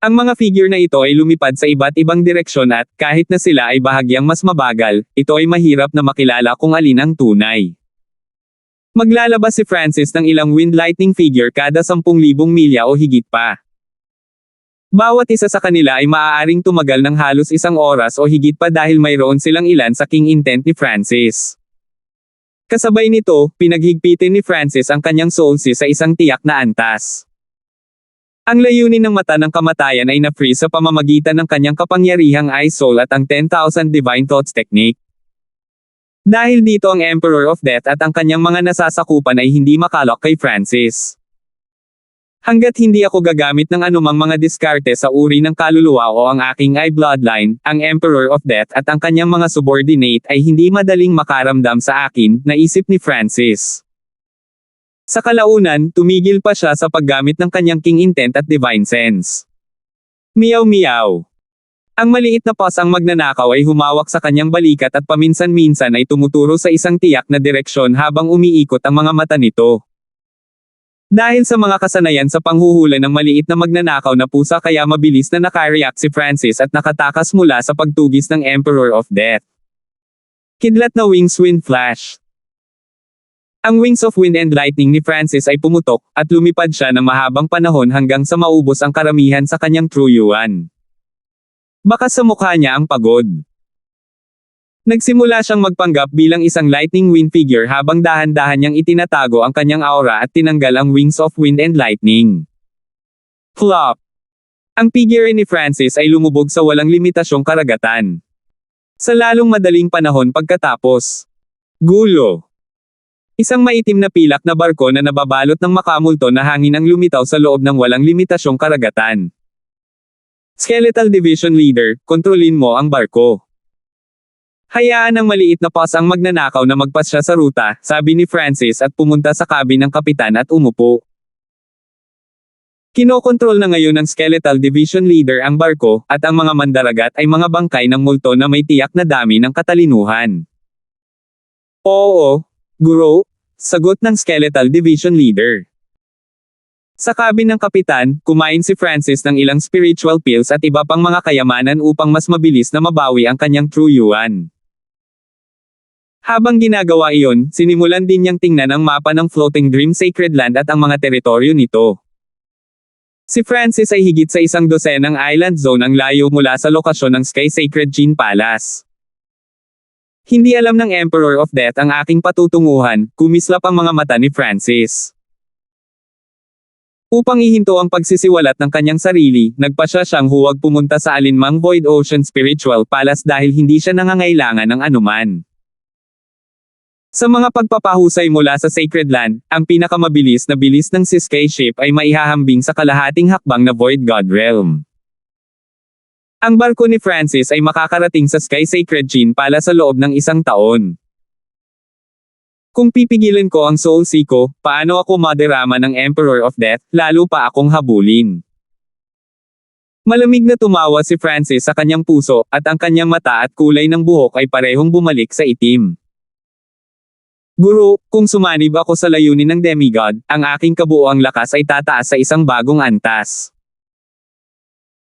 Ang mga figure na ito ay lumipad sa iba't ibang direksyon at, kahit na sila ay bahagyang mas mabagal, ito ay mahirap na makilala kung alin ang tunay. Maglalabas si Francis ng ilang Wind Lightning figure kada 10,000 milya o higit pa. Bawat isa sa kanila ay maaaring tumagal ng halos 1 oras o higit pa dahil mayroon silang ilan sa king intent ni Francis. Kasabay nito, pinaghigpitin ni Francis ang kanyang soul sa isang tiyak na antas. Ang layunin ng mata ng kamatayan ay na-freeze sa pamamagitan ng kanyang kapangyarihang Eye Soul at ang 10,000 Divine Thoughts Technique. Dahil dito ang Emperor of Death at ang kanyang mga nasasakupan ay hindi makalok kay Francis. Hanggat hindi ako gagamit ng anumang mga diskarte sa uri ng kaluluwa o ang aking Eye Bloodline, ang Emperor of Death at ang kanyang mga subordinate ay hindi madaling makaramdam sa akin, naisip ni Francis. Sa kalaunan, tumigil pa siya sa paggamit ng kanyang king intent at divine sense. Meow. Ang maliit na paws ang magnanakaw ay humawak sa kanyang balikat at paminsan-minsan ay tumuturo sa isang tiyak na direksyon habang umiikot ang mga mata nito. Dahil sa mga kasanayan sa panghuhula ng maliit na magnanakaw na pusa kaya mabilis na nakareact si Francis at nakatakas mula sa pagtugis ng Emperor of Death. Kidlat na Wings Wind Flash. Ang Wings of Wind and Lightning ni Francis ay pumutok, at lumipad siya ng mahabang panahon hanggang sa maubos ang karamihan sa kanyang true yuan. Baka sa mukha niya ang pagod. Nagsimula siyang magpanggap bilang isang Lightning Wind figure habang dahan-dahan niyang itinatago ang kanyang aura at tinanggal ang Wings of Wind and Lightning. Flop! Ang figure ni Francis ay lumubog sa walang limitasyong karagatan. Sa lalong madaling panahon pagkatapos. Gulo! Isang maitim na pilak na barko na nababalot ng makamulto na hangin ang lumitaw sa loob ng walang limitasyong karagatan. Skeletal Division Leader, kontrolin mo ang barko. Hayaan ng maliit na pass ang magnanakaw na magpasya sa ruta, sabi ni Francis at pumunta sa cabin ng kapitan at umupo. Kinokontrol na ngayon ng Skeletal Division Leader ang barko, at ang mga mandaragat ay mga bangkay ng multo na may tiyak na dami ng katalinuhan. Oo, Guro, sagot ng Skeletal Division Leader. Sa cabin ng kapitan, kumain si Francis ng ilang spiritual pills at iba pang mga kayamanan upang mas mabilis na mabawi ang kanyang true yuan. Habang ginagawa iyon, sinimulan din niyang tingnan ang mapa ng Floating Dream Sacred Land at ang mga teritoryo nito. Si Francis ay higit sa 12 island zone ang layo mula sa lokasyon ng Sky Sacred Qin Palace. Hindi alam ng Emperor of Death ang aking patutunguhan, kumislap ang mga mata ni Francis. Upang ihinto ang pagsisiwalat ng kanyang sarili, nagpasya siyang huwag pumunta sa alinmang Void Ocean Spiritual Palace dahil hindi siya nangangailangan ng anuman. Sa mga pagpapahusay mula sa Sacred Land, ang pinakamabilis na bilis ng Sky Ship ay maihahambing sa kalahating hakbang na Void God Realm. Ang barko ni Francis ay makakarating sa Sky Sacred Qin Palace sa loob ng 1 taon. Kung pipigilin ko ang Soul Sea ko, paano ako maderama ng Emperor of Death, lalo pa akong habulin? Malamig na tumawa si Francis sa kanyang puso, at ang kanyang mata at kulay ng buhok ay parehong bumalik sa itim. Guro, kung sumanib ako sa layunin ng demigod, ang aking kabuoang lakas ay tataas sa isang bagong antas.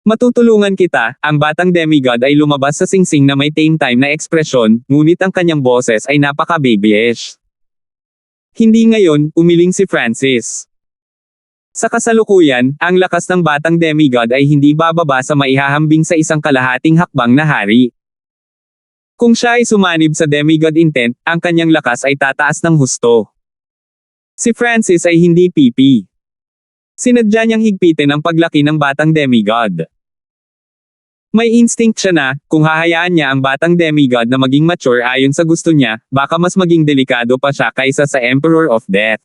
Matutulungan kita, ang batang demigod ay lumabas sa singsing na may tame time na ekspresyon, ngunit ang kanyang boses ay napaka-babyish. Hindi ngayon, umiling si Francis. Sa kasalukuyan, ang lakas ng batang demigod ay hindi bababa sa maihahambing sa isang kalahating hakbang na hari. Kung siya ay sumanib sa demigod intent, ang kanyang lakas ay tataas ng husto. Si Francis ay hindi pipi. Sinadya niyang higpitin ang paglaki ng batang demigod. May instinct siya na, kung hahayaan niya ang batang demigod na maging mature ayon sa gusto niya, baka mas maging delikado pa siya kaysa sa Emperor of Death.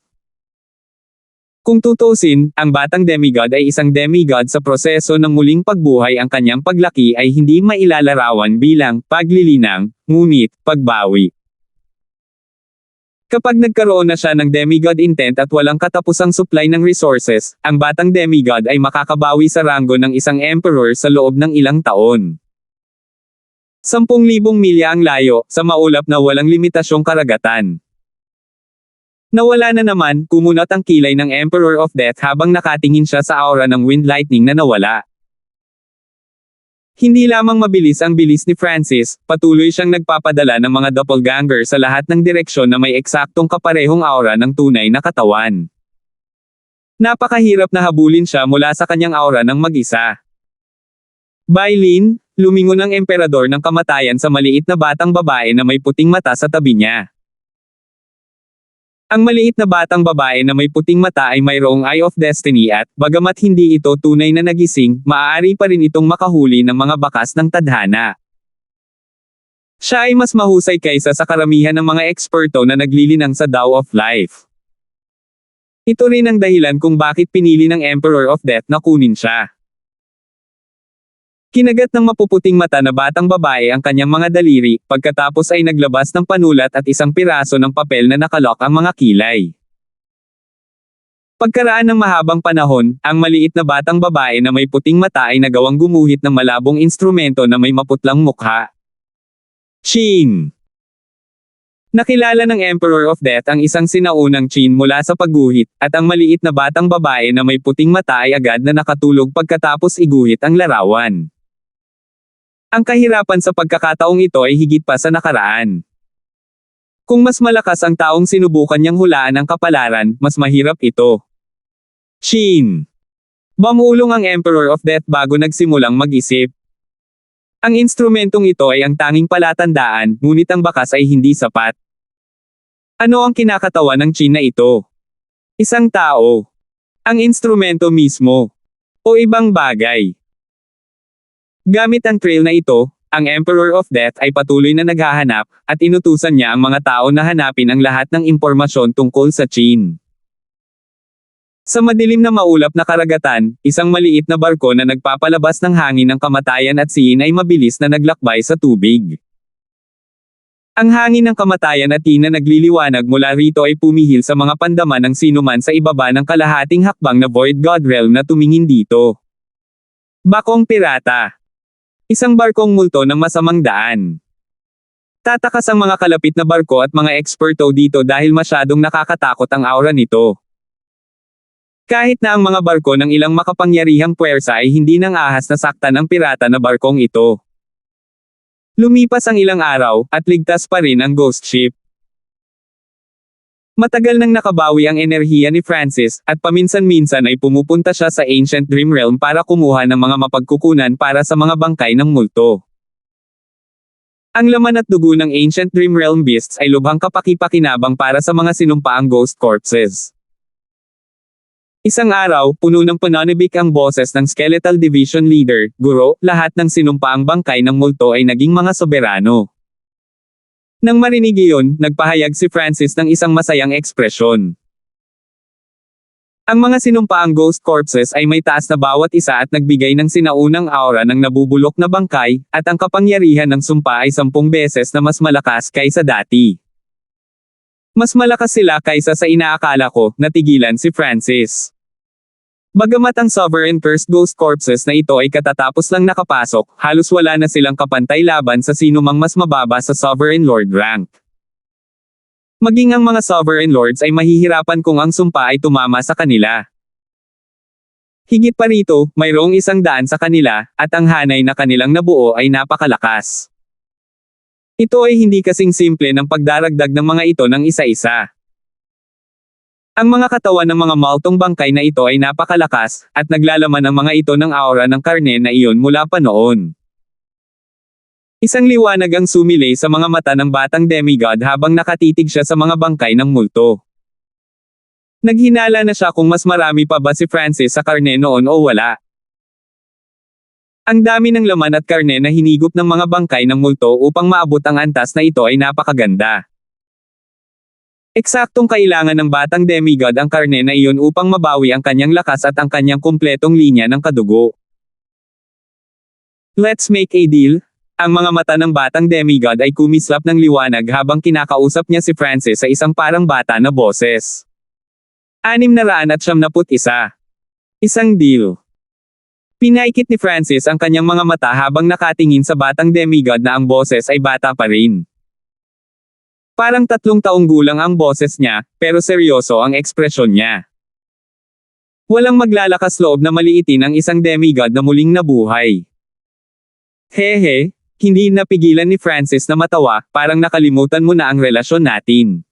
Kung tutusin, ang batang demigod ay isang demigod sa proseso ng muling pagbuhay, ang kanyang paglaki ay hindi mailalarawan bilang paglilinang, ngunit pagbawi. Kapag nagkaroon na siya ng demigod intent at walang katapusang supply ng resources, ang batang demigod ay makakabawi sa ranggo ng isang emperor sa loob ng ilang taon. 10,000 milya ang layo, sa maulap na walang limitasyong karagatan. Nawala na naman, kumunat ang kilay ng Emperor of Death habang nakatingin siya sa aura ng wind lightning na nawala. Hindi lamang mabilis ang bilis ni Francis, patuloy siyang nagpapadala ng mga doppelganger sa lahat ng direksyon na may eksaktong kaparehong aura ng tunay na katawan. Napakahirap na habulin siya mula sa kanyang aura ng mag-isa. Bailin, lumingon ang emperador ng kamatayan sa maliit na batang babae na may puting mata sa tabi niya. Ang maliit na batang babae na may puting mata ay mayroong Eye of Destiny at, bagamat hindi ito tunay na nagising, maaari pa rin itong makahuli ng mga bakas ng tadhana. Siya ay mas mahusay kaysa sa karamihan ng mga eksperto na naglilinang sa Tao of Life. Ito rin ang dahilan kung bakit pinili ng Emperor of Death na kunin siya. Kinagat ng mapuputing mata na batang babae ang kanyang mga daliri, pagkatapos ay naglabas ng panulat at isang piraso ng papel na nakalok ang mga kilay. Pagkaraan ng mahabang panahon, ang maliit na batang babae na may puting mata ay nagawang gumuhit ng malabong instrumento na may maputlang mukha. Qin. Nakilala ng Emperor of Death ang isang sinaunang Qin mula sa pagguhit, at ang maliit na batang babae na may puting mata ay agad na nakatulog pagkatapos iguhit ang larawan. Ang kahirapan sa pagkakataong ito ay higit pa sa nakaraan. Kung mas malakas ang taong sinubukan niyang hulaan ang kapalaran, mas mahirap ito. Qin. Bumulong ang Emperor of Death bago nagsimulang mag-isip. Ang instrumentong ito ay ang tanging palatandaan, ngunit ang bakas ay hindi sapat. Ano ang kinakatawan ng Qin na ito? Isang tao? Ang instrumento mismo? O ibang bagay? Gamit ang trail na ito, ang Emperor of Death ay patuloy na naghahanap, at inutusan niya ang mga tao na hanapin ang lahat ng impormasyon tungkol sa Qin. Sa madilim na maulap na karagatan, isang maliit na barko na nagpapalabas ng hangin ng kamatayan at siin ay mabilis na naglakbay sa tubig. Ang hangin ng kamatayan at na nagliliwanag mula rito ay pumihil sa mga pandaman ng sinuman sa ibaba ng kalahating hakbang na Void God Realm na tumingin dito. Bakong pirata. Isang barkong multo ng masamang daan. Tatakas ang mga kalapit na barko at mga eksperto dito dahil masyadong nakakatakot ang aura nito. Kahit na ang mga barko ng ilang makapangyarihang puwersa ay hindi nang ahas na saktan ang pirata na barkong ito. Lumipas ang ilang araw, at ligtas pa rin ang ghost ship. Matagal nang nakabawi ang enerhiya ni Francis, at paminsan-minsan ay pumupunta siya sa Ancient Dream Realm para kumuha ng mga mapagkukunan para sa mga bangkay ng multo. Ang laman at dugo ng Ancient Dream Realm beasts ay lubhang kapaki-pakinabang para sa mga sinumpaang ghost corpses. Isang araw, puno ng pananibik ang boses ng Skeletal Division Leader, Guro, lahat ng sinumpaang bangkay ng multo ay naging mga soberano. Nang marinig iyon, nagpahayag si Francis ng isang masayang ekspresyon. Ang mga sinumpaang ghost corpses ay may taas na bawat isa at nagbigay ng sinaunang aura ng nabubulok na bangkay, at ang kapangyarihan ng sumpa ay 10 beses na mas malakas kaysa dati. Mas malakas sila kaysa sa inaakala ko, natigilan si Francis. Bagamat ang Sovereign Cursed Ghost Corpses na ito ay katatapos lang nakapasok, halos wala na silang kapantay laban sa sinumang mas mababa sa Sovereign Lord rank. Maging ang mga Sovereign Lords ay mahihirapan kung ang sumpa ay tumama sa kanila. Higit pa rito, mayroong 100 sa kanila, at ang hanay na kanilang nabuo ay napakalakas. Ito ay hindi kasing simple ng pagdaragdag ng mga ito ng isa-isa. Ang mga katawan ng mga multong bangkay na ito ay napakalakas, at naglalaman ang mga ito ng aura ng karne na iyon mula pa noon. Isang liwanag ang sumilay sa mga mata ng batang demigod habang nakatitig siya sa mga bangkay ng multo. Naghinala na siya kung mas marami pa ba si Francis sa karne noon o wala. Ang dami ng laman at karne na hinigop ng mga bangkay ng multo upang maabot ang antas na ito ay napakaganda. Eksaktong kailangan ng batang demigod ang karne na iyon upang mabawi ang kanyang lakas at ang kanyang kumpletong linya ng kadugo. Let's make a deal. Ang mga mata ng batang demigod ay kumislap ng liwanag habang kinakausap niya si Francis sa isang parang bata na boses. 671. Isang deal. Pinaikit ni Francis ang kanyang mga mata habang nakatingin sa batang demigod na ang boses ay bata pa rin. Parang 3 taong gulang ang boses niya, pero seryoso ang ekspresyon niya. Walang maglalakas loob na maliitin ang isang demigod na muling nabuhay. Hehe, hindi napigilan ni Francis na matawa, parang nakalimutan mo na ang relasyon natin.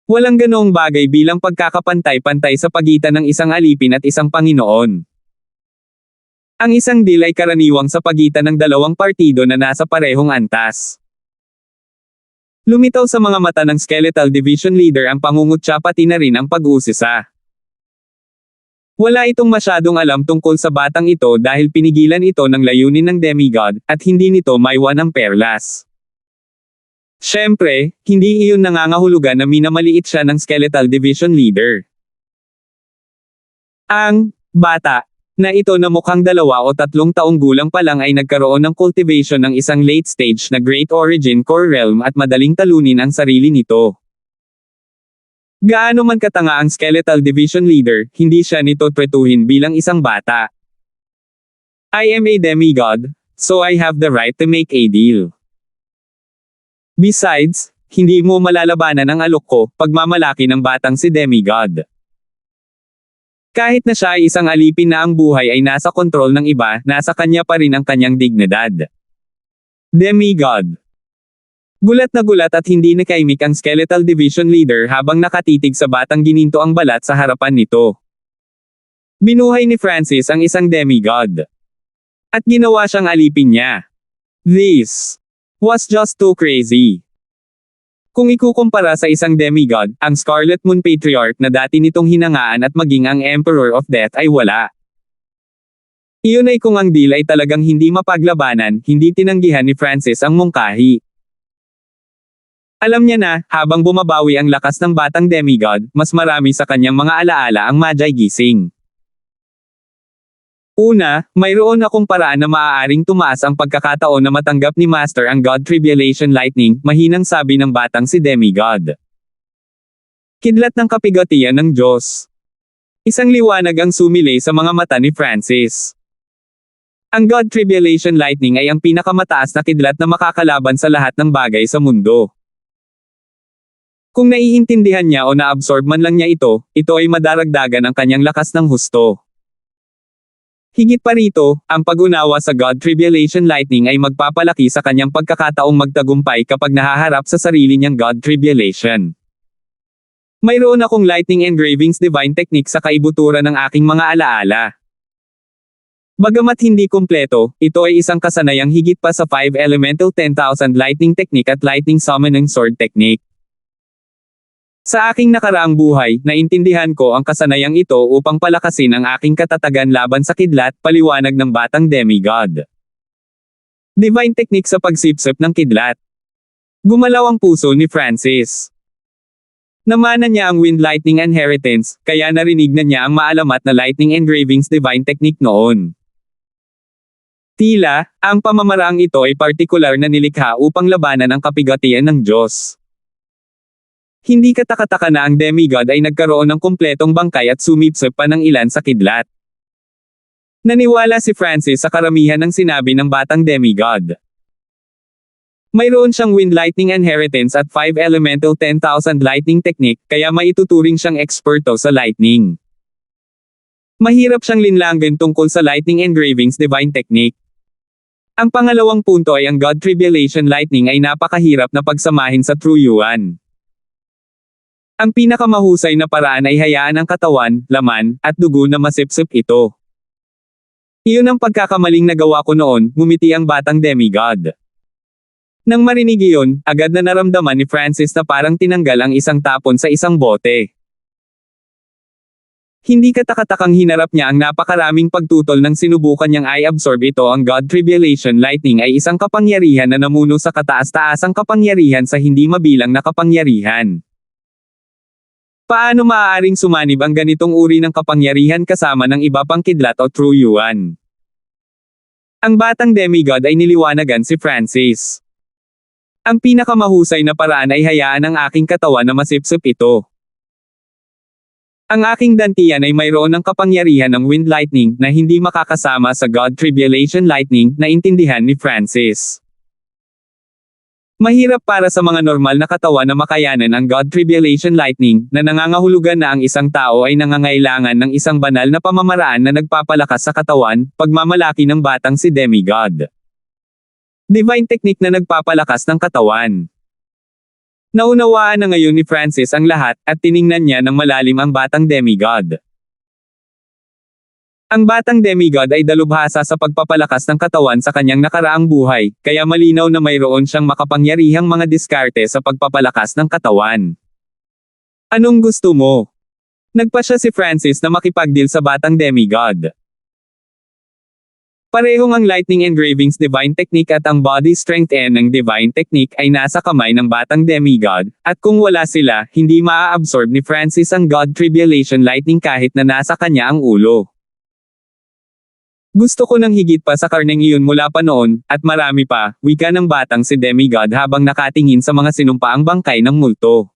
Walang ganoong bagay bilang pagkakapantay-pantay sa pagitan ng isang alipin at isang Panginoon. Ang isang deal ay karaniwang sa pagitan ng dalawang partido na nasa parehong antas. Lumitaw sa mga mata ng Skeletal Division Leader ang pangungutya pati na rin ang pag-uusisa. Wala itong masyadong alam tungkol sa batang ito dahil pinigilan ito ng layunin ng demigod, at hindi nito maiwan ang perlas. Siyempre, hindi iyon nangangahulugan na minamaliit siya ng Skeletal Division Leader. Ang bata na ito na mukhang 2 o 3 taong gulang pa lang ay nagkaroon ng cultivation ng isang late stage na Great Origin Core Realm at madaling talunin ang sarili nito. Gaano man katanga ang Skeletal Division Leader, hindi siya nito tretuhin bilang isang bata. I am a demigod, so I have the right to make a deal. Besides, hindi mo malalabanan ang alok ko, pagmamalaki ng batang si demigod. Kahit na siya ay isang alipin na ang buhay ay nasa kontrol ng iba, nasa kanya pa rin ang kanyang dignidad. Demigod. Gulat na gulat at hindi nakaimik ang Skeletal Division Leader habang nakatitig sa batang gininto ang balat sa harapan nito. Binuhay ni Francis ang isang demigod. At ginawa siyang alipin niya. This was just too crazy. Kung ikukumpara sa isang demigod, ang Scarlet Moon Patriarch na dati nitong hinangaan at maging ang Emperor of Death ay wala. Iyon ay kung ang deal ay talagang hindi mapaglabanan, hindi tinanggihan ni Francis ang mungkahi. Alam niya na, habang bumabawi ang lakas ng batang demigod, mas marami sa kanyang mga alaala ang Magi gising. Una, mayroon akong paraan na maaaring tumaas ang pagkakataon na matanggap ni Master ang God Tribulation Lightning, mahinang sabi ng batang si Demigod. Kidlat ng kapigatian ng Diyos. Isang liwanag ang sumilay sa mga mata ni Francis. Ang God Tribulation Lightning ay ang pinakamataas na kidlat na makakalaban sa lahat ng bagay sa mundo. Kung naiintindihan niya o na-absorb man lang niya ito ay madaragdagan ang kanyang lakas ng husto. Higit pa rito, ang pag-unawa sa God Tribulation Lightning ay magpapalaki sa kanyang pagkakataong magtagumpay kapag nahaharap sa sarili niyang God Tribulation. Mayroon akong Lightning Engravings Divine Technique sa kaibuturan ng aking mga alaala. Bagamat hindi kumpleto, ito ay isang kasanayang higit pa sa 5 Elemental 10,000 Lightning Technique at Lightning Summoning Sword Technique. Sa aking nakaraang buhay, naintindihan ko ang kasanayang ito upang palakasin ang aking katatagan laban sa kidlat, paliwanag ng batang demigod. Divine technique sa pagsipsip ng kidlat. Gumalaw ang puso ni Francis. Namana niya ang Wind Lightning Inheritance, kaya narinig na niya ang maalamat na Lightning Engravings Divine Technique noon. Tila, ang pamamaraang ito ay partikular na nilikha upang labanan ang kapigatian ng Diyos. Hindi katakataka na ang demigod ay nagkaroon ng kumpletong bangkay at sumipsip pa ng ilan sa kidlat. Naniwala si Francis sa karamihan ng sinabi ng batang demigod. Mayroon siyang Wind Lightning Inheritance at 5 Elemental 10,000 Lightning Technique, kaya maituturing siyang eksperto sa lightning. Mahirap siyang linlangan tungkol sa Lightning Engravings Divine Technique. Ang pangalawang punto ay ang God Tribulation Lightning ay napakahirap na pagsamahin sa True Yuan. Ang pinakamahusay na paraan ay hayaan ang katawan, laman, at dugo na masipsip ito. Iyon ang pagkakamaling nagawa ko noon, ngumiti ang batang demigod. Nang marinig iyon, agad na naramdaman ni Francis na parang tinanggal ang isang tapon sa isang bote. Hindi katakatakang hinarap niya ang napakaraming pagtutol nang sinubukan niyang i-absorb ito. Ang God Tribulation Lightning ay isang kapangyarihan na namuno sa kataas-taasang kapangyarihan sa hindi mabilang na kapangyarihan. Paano maaaring sumanib ang ganitong uri ng kapangyarihan kasama ng iba pang kidlat o True Yuan? Ang batang demigod ay niliwanagan si Francis. Ang pinakamahusay na paraan ay hayaan ang aking katawan na masipsip ito. Ang aking dantian ay mayroon ng kapangyarihan ng Wind Lightning na hindi makakasama sa God Tribulation Lightning, na intindihan ni Francis. Mahirap para sa mga normal na katawan na makayanan ang God Tribulation Lightning, na nangangahulugan na ang isang tao ay nangangailangan ng isang banal na pamamaraan na nagpapalakas sa katawan, pagmamalaki ng batang si demigod. Divine technique na nagpapalakas ng katawan. Naunawaan na ngayon ni Francis ang lahat, at tiningnan niya ng malalim ang batang demigod. Ang batang demigod ay dalubhasa sa pagpapalakas ng katawan sa kanyang nakaraang buhay, kaya malinaw na mayroon siyang makapangyarihang mga diskarte sa pagpapalakas ng katawan. Anong gusto mo? Nagpa siya si Francis na makipagdeal sa batang demigod. Parehong ang Lightning Engravings Divine Technique at ang Body Strength N ng Divine Technique ay nasa kamay ng batang demigod, at kung wala sila, hindi maa-absorb ni Francis ang God Tribulation Lightning kahit na nasa kanya ang ulo. Gusto ko ng higit pa sa karneng iyon mula pa noon, at marami pa, wika ng batang si demigod habang nakatingin sa mga sinumpaang bangkay ng multo.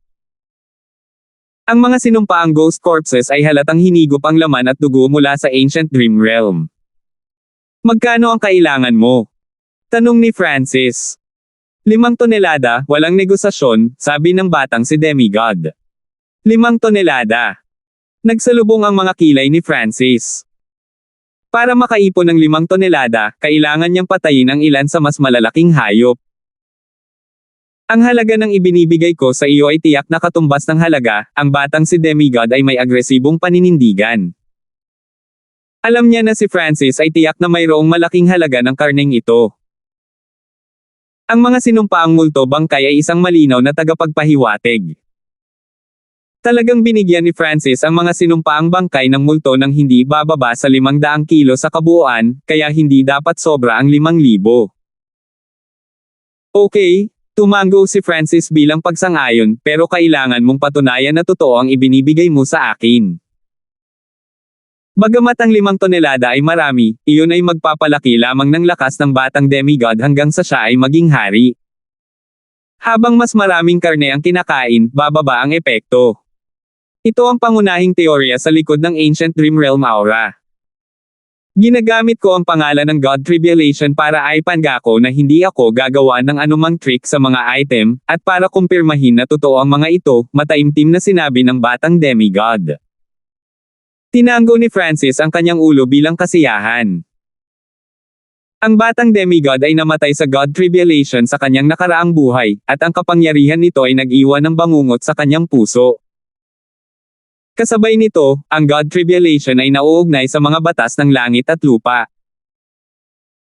Ang mga sinumpaang ghost corpses ay halatang hinigop ang laman at dugo mula sa Ancient Dream Realm. Magkano ang kailangan mo? Tanong ni Francis. 5 tonelada, walang negosasyon, sabi ng batang si demigod. 5 tonelada. Nagsalubong ang mga kilay ni Francis. Para makaipon ng 5 tonelada, kailangan niyang patayin ang ilan sa mas malalaking hayop. Ang halaga ng ibinibigay ko sa iyo ay tiyak na katumbas ng halaga. Ang batang si demigod ay may agresibong paninindigan. Alam niya na si Francis ay tiyak na mayroong malaking halaga ng karneng ito. Ang mga sinumpaang multo bangkay ay isang malinaw na tagapagpahiwatig. Talagang binigyan ni Francis ang mga sinumpaang bangkay ng multo ng hindi bababa sa 500 kilo sa kabuuan, kaya hindi dapat sobra ang 5,000. Okay, tumango si Francis bilang pagsang-ayon, pero kailangan mong patunayan na totoo ang ibinibigay mo sa akin. Bagamat ang 5 tonelada ay marami, iyon ay magpapalaki lamang ng lakas ng batang demigod hanggang sa siya ay maging hari. Habang mas maraming karne ang kinakain, bababa ang epekto. Ito ang pangunahing teorya sa likod ng Ancient Dream Realm Aura. Ginagamit ko ang pangalan ng God Tribulation para ipangako ko na hindi ako gagawa ng anumang trick sa mga item, at para kumpirmahin na totoo ang mga ito, mataimtim na sinabi ng batang demigod. Tinanggo ni Francis ang kanyang ulo bilang kasiyahan. Ang batang demigod ay namatay sa God Tribulation sa kanyang nakaraang buhay, at ang kapangyarihan nito ay nag-iwan ng bangungot sa kanyang puso. Kasabay nito, ang God Tribulation ay nauugnay sa mga batas ng langit at lupa.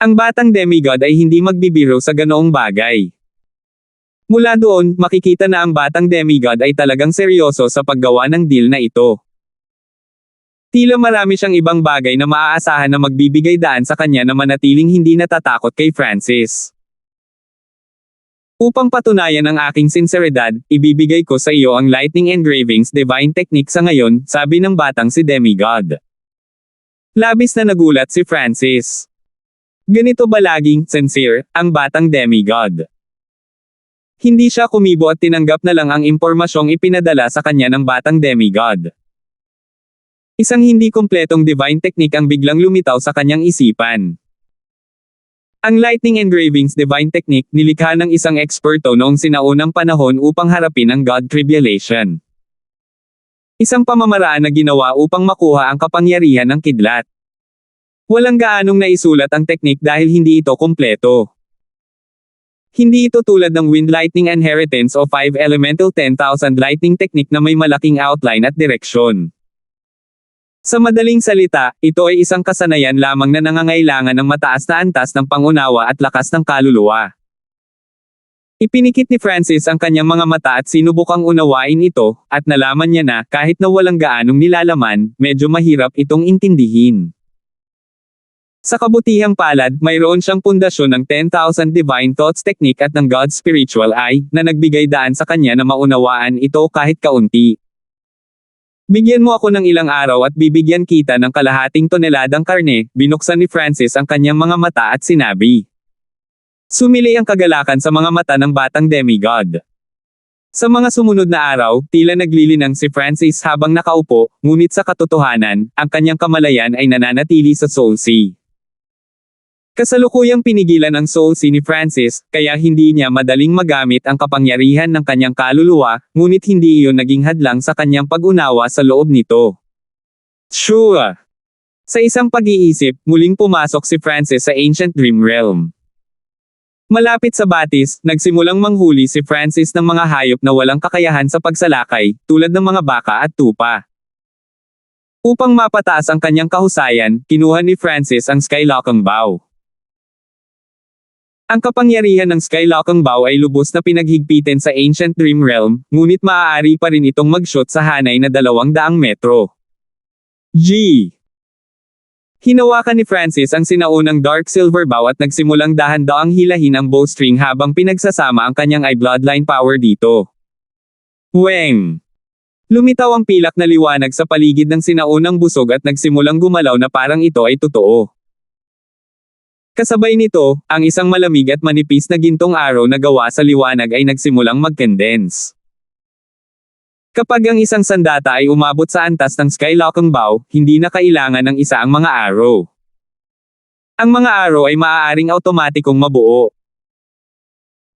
Ang batang demigod ay hindi magbibiro sa ganoong bagay. Mula doon, makikita na ang batang demigod ay talagang seryoso sa paggawa ng deal na ito. Tila marami siyang ibang bagay na maaasahan na magbibigay daan sa kanya na manatiling hindi natatakot kay Francis. Upang patunayan ang aking sinseridad, ibibigay ko sa iyo ang Lightning Engravings Divine Technique sa ngayon, sabi ng batang si demigod. Labis na nagulat si Francis. Ganito ba laging sincere ang batang demigod? Hindi siya kumibo at tinanggap na lang ang impormasyong ipinadala sa kanya ng batang demigod. Isang hindi kumpletong divine technique ang biglang lumitaw sa kanyang isipan. Ang Lightning Engravings Divine Technique nilikha ng isang eksperto noong sinaunang panahon upang harapin ang God Tribulation. Isang pamamaraan na ginawa upang makuha ang kapangyarihan ng kidlat. Walang gaanong naisulat ang teknik dahil hindi ito kumpleto. Hindi ito tulad ng Wind Lightning Inheritance o 5 Elemental 10,000 Lightning Technique na may malaking outline at direksyon. Sa madaling salita, ito ay isang kasanayan lamang na nangangailangan ng mataas na antas ng pangunawa at lakas ng kaluluwa. Ipinikit ni Francis ang kanyang mga mata at sinubukang unawain ito, at nalaman niya na, kahit na walang gaanong nilalaman, medyo mahirap itong intindihin. Sa kabutihang palad, mayroon siyang pundasyon ng 10,000 Divine Thoughts Technique at ng God's Spiritual Eye, na nagbigay daan sa kanya na maunawaan ito kahit kaunti. Bigyan mo ako ng ilang araw at bibigyan kita ng kalahating toneladang karne, binuksan ni Francis ang kanyang mga mata at sinabi. Sumili ang kagalakan sa mga mata ng batang demigod. Sa mga sumunod na araw, tila naglilinang si Francis habang nakaupo, ngunit sa katotohanan, ang kanyang kamalayan ay nananatili sa Soul Sea. Kasalukuyang pinigilan ang Soul Sea ni Francis, kaya hindi niya madaling magamit ang kapangyarihan ng kanyang kaluluwa, ngunit hindi iyon naging hadlang sa kanyang pag-unawa sa loob nito. Sure! Sa isang pag-iisip, muling pumasok si Francis sa Ancient Dream Realm. Malapit sa batis, nagsimulang manghuli si Francis ng mga hayop na walang kakayahan sa pagsalakay, tulad ng mga baka at tupa. Upang mapataas ang kanyang kahusayan, kinuha ni Francis ang Skylocking Bow. Ang kapangyarihan ng Skylocking Bow ay lubos na pinaghigpitin sa Ancient Dream Realm, ngunit maaari pa rin itong mag-shoot sa hanay na 200 metro. G. Hinawakan ni Francis ang sinaunang Dark Silver Bow at nagsimulang dahan-daang hilahin ang bowstring habang pinagsasama ang kanyang bloodline power dito. Weng! Lumitaw ang pilak na liwanag sa paligid ng sinaunang busog at nagsimulang gumalaw na parang ito ay totoo. Kasabay nito, ang isang malamig at manipis na gintong araw na gawa sa liwanag ay nagsimulang mag-condense. Kapag ang isang sandata ay umabot sa antas ng Skylocking Bow, hindi na kailangan ng isa ang mga arrow. Ang mga arrow ay maaaring automatikong mabuo.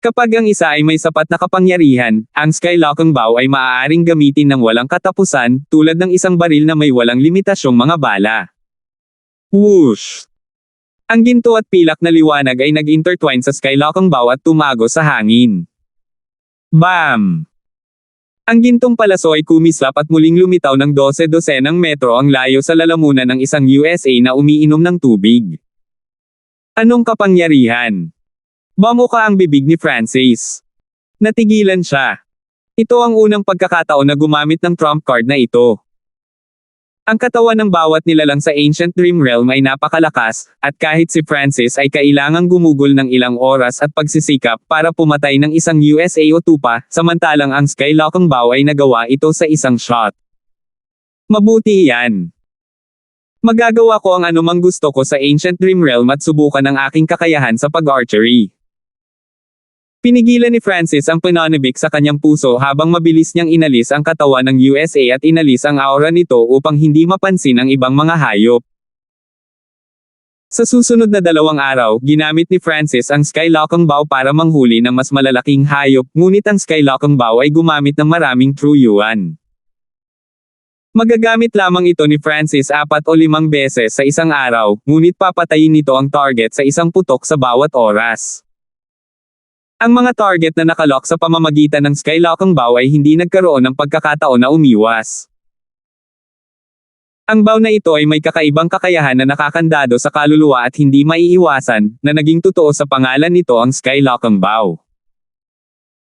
Kapag ang isa ay may sapat na kapangyarihan, ang Skylocking Bow ay maaaring gamitin ng walang katapusan, tulad ng isang baril na may walang limitasyong mga bala. Whoosh! Ang ginto at pilak na liwanag ay nag-intertwine sa Skylocking Bow at tumago sa hangin. Bam! Ang gintong palaso ay kumislap at muling lumitaw ng 12-dosenang metro ang layo sa lalamunan ng isang USA na umiinom ng tubig. Anong kapangyarihan? Bumuka ang bibig ni Francis. Natigilan siya. Ito ang unang pagkakataon na gumamit ng trump card na ito. Ang katawan ng bawat nilalang sa Ancient Dream Realm ay napakalakas, at kahit si Francis ay kailangang gumugol ng ilang oras at pagsisikap para pumatay ng isang USA o tupa, samantalang ang Skylocking Bow ay nagawa ito sa isang shot. Mabuti yan. Magagawa ko ang anumang gusto ko sa Ancient Dream Realm at subukan ang aking kakayahan sa pag-archery. Pinigilan ni Francis ang pananabik sa kanyang puso habang mabilis niyang inalis ang katawan ng USA at inalis ang aura nito upang hindi mapansin ang ibang mga hayop. Sa susunod na 2 araw, ginamit ni Francis ang Skylocking Bow para manghuli ng mas malalaking hayop, ngunit ang Skylocking Bow ay gumamit ng maraming True Yuan. Magagamit lamang ito ni Francis 4 o 5 beses sa isang araw, ngunit papatayin nito ang target sa isang putok sa bawat oras. Ang mga target na nakalock sa pamamagitan ng Skylocking Bow ay hindi nagkaroon ng pagkakataon na umiwas. Ang bow na ito ay may kakaibang kakayahan na nakakandado sa kaluluwa at hindi maiiwasan, na naging totoo sa pangalan nito ang Skylocking Bow.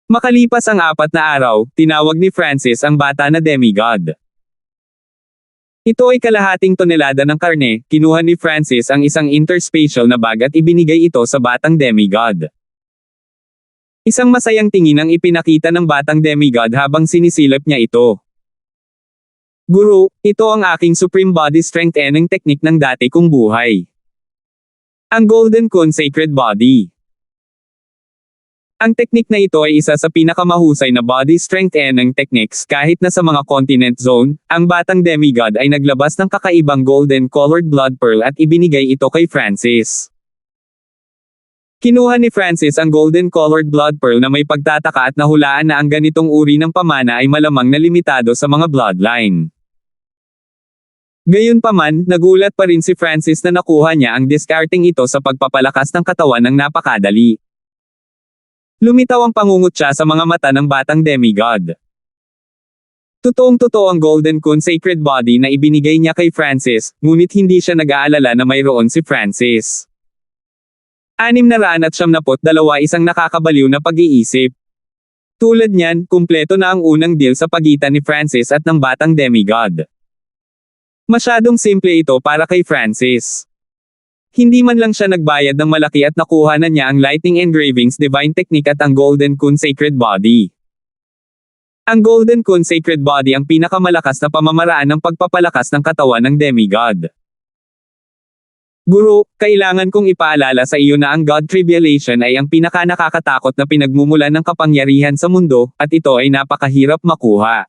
Makalipas ang 4 na araw, tinawag ni Francis ang bata na demigod. Ito ay kalahating tonelada ng karne, kinuha ni Francis ang isang interspatial na bag at ibinigay ito sa batang demigod. Isang masayang tingin ang ipinakita ng batang demigod habang sinisilip niya ito. Guru, ito ang aking supreme body strengthening technique ng dati kong buhay. Ang Golden Kun Sacred Body. Ang teknik na ito ay isa sa pinakamahusay na body strengthening techniques kahit na sa mga continent zone. Ang batang demigod ay naglabas ng kakaibang golden-colored blood pearl at ibinigay ito kay Francis. Kinuha ni Francis ang golden-colored blood pearl na may pagtataka at nahulaan na ang ganitong uri ng pamana ay malamang na limitado sa mga bloodline. Gayunpaman, nagulat pa rin si Francis na nakuha niya ang discarding ito sa pagpapalakas ng katawan ng napakadali. Lumitaw ang pangungutya sa mga mata ng batang demigod. Totoong-totoo ang Golden Kun Sacred Body na ibinigay niya kay Francis, ngunit hindi siya nag-aalala na mayroon si Francis. 672 isang nakakabaliw na pag-iisip. Tulad niyan, kumpleto na ang unang deal sa pagitan ni Francis at ng batang demigod. Masyadong simple ito para kay Francis. Hindi man lang siya nagbayad ng malaki at nakuha na niya ang Lightning Engravings Divine Technique at ang Golden Kun Sacred Body. Ang Golden Kun Sacred Body ang pinakamalakas na pamamaraan ng pagpapalakas ng katawan ng demigod. Guru, kailangan kong ipaalala sa iyo na ang God Tribulation ay ang pinakanakakatakot na pinagmumulan ng kapangyarihan sa mundo, at ito ay napakahirap makuha.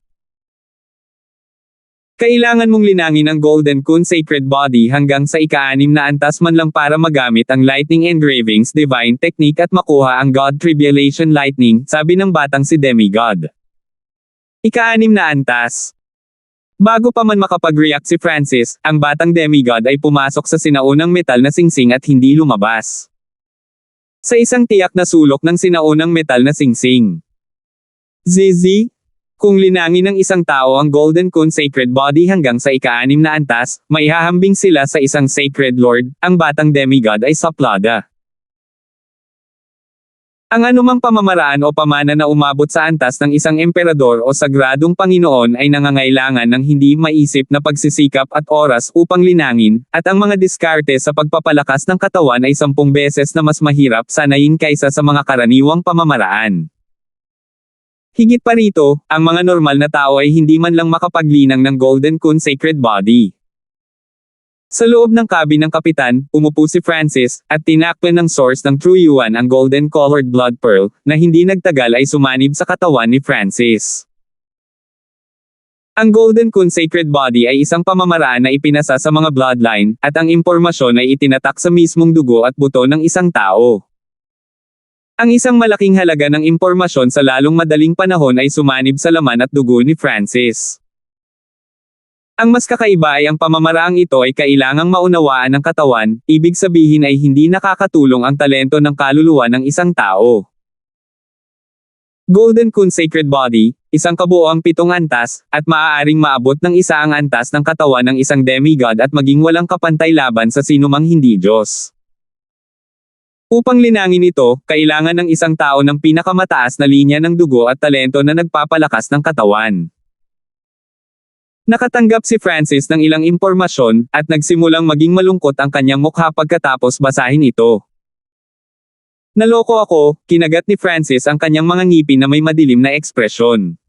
Kailangan mong linangin ang Golden Kun Sacred Body hanggang sa ika-6 na antas man lang para magamit ang Lightning Engravings Divine Technique at makuha ang God Tribulation Lightning, sabi ng batang si demigod. Ika-6 na antas. Bago pa man makapag-react si Francis, ang batang demigod ay pumasok sa sinaunang metal na singsing at hindi lumabas. Sa isang tiyak na sulok ng sinaunang metal na singsing. ZZ? Kung linangin ng isang tao ang Golden Kun Sacred Body hanggang sa ika-6 na antas, maihahambing sila sa isang Sacred Lord, ang batang demigod ay saplada. Ang anumang pamamaraan o pamana na umabot sa antas ng isang emperador o sagradong Panginoon ay nangangailangan ng hindi maisip na pagsisikap at oras upang linangin, at ang mga diskarte sa pagpapalakas ng katawan ay 10 beses na mas mahirap sanayin kaysa sa mga karaniwang pamamaraan. Higit pa rito, ang mga normal na tao ay hindi man lang makapaglinang ng Golden Kun Sacred Body. Sa loob ng cabin ng kapitan, umupo si Francis, at tinakpan ng source ng True Yuan ang golden-colored blood pearl, na hindi nagtagal ay sumanib sa katawan ni Francis. Ang Golden Kun Sacred Body ay isang pamamaraan na ipinasa sa mga bloodline, at ang impormasyon ay itinatak sa mismong dugo at buto ng isang tao. Ang isang malaking halaga ng impormasyon sa lalong madaling panahon ay sumanib sa laman at dugo ni Francis. Ang mas kakaiba ay ang pamamaraang ito ay kailangang maunawaan ng katawan, ibig sabihin ay hindi nakakatulong ang talento ng kaluluwa ng isang tao. Golden Kun Sacred Body, isang kabuoang 7 antas, at maaaring maabot ng isa ang antas ng katawan ng isang demigod at maging walang kapantay laban sa sinumang hindi Diyos. Upang linangin ito, kailangan ng isang tao ng pinakamataas na linya ng dugo at talento na nagpapalakas ng katawan. Nakatanggap si Francis ng ilang impormasyon, at nagsimulang maging malungkot ang kanyang mukha pagkatapos basahin ito. Naloko ako, kinagat ni Francis ang kanyang mga ngipin na may madilim na ekspresyon.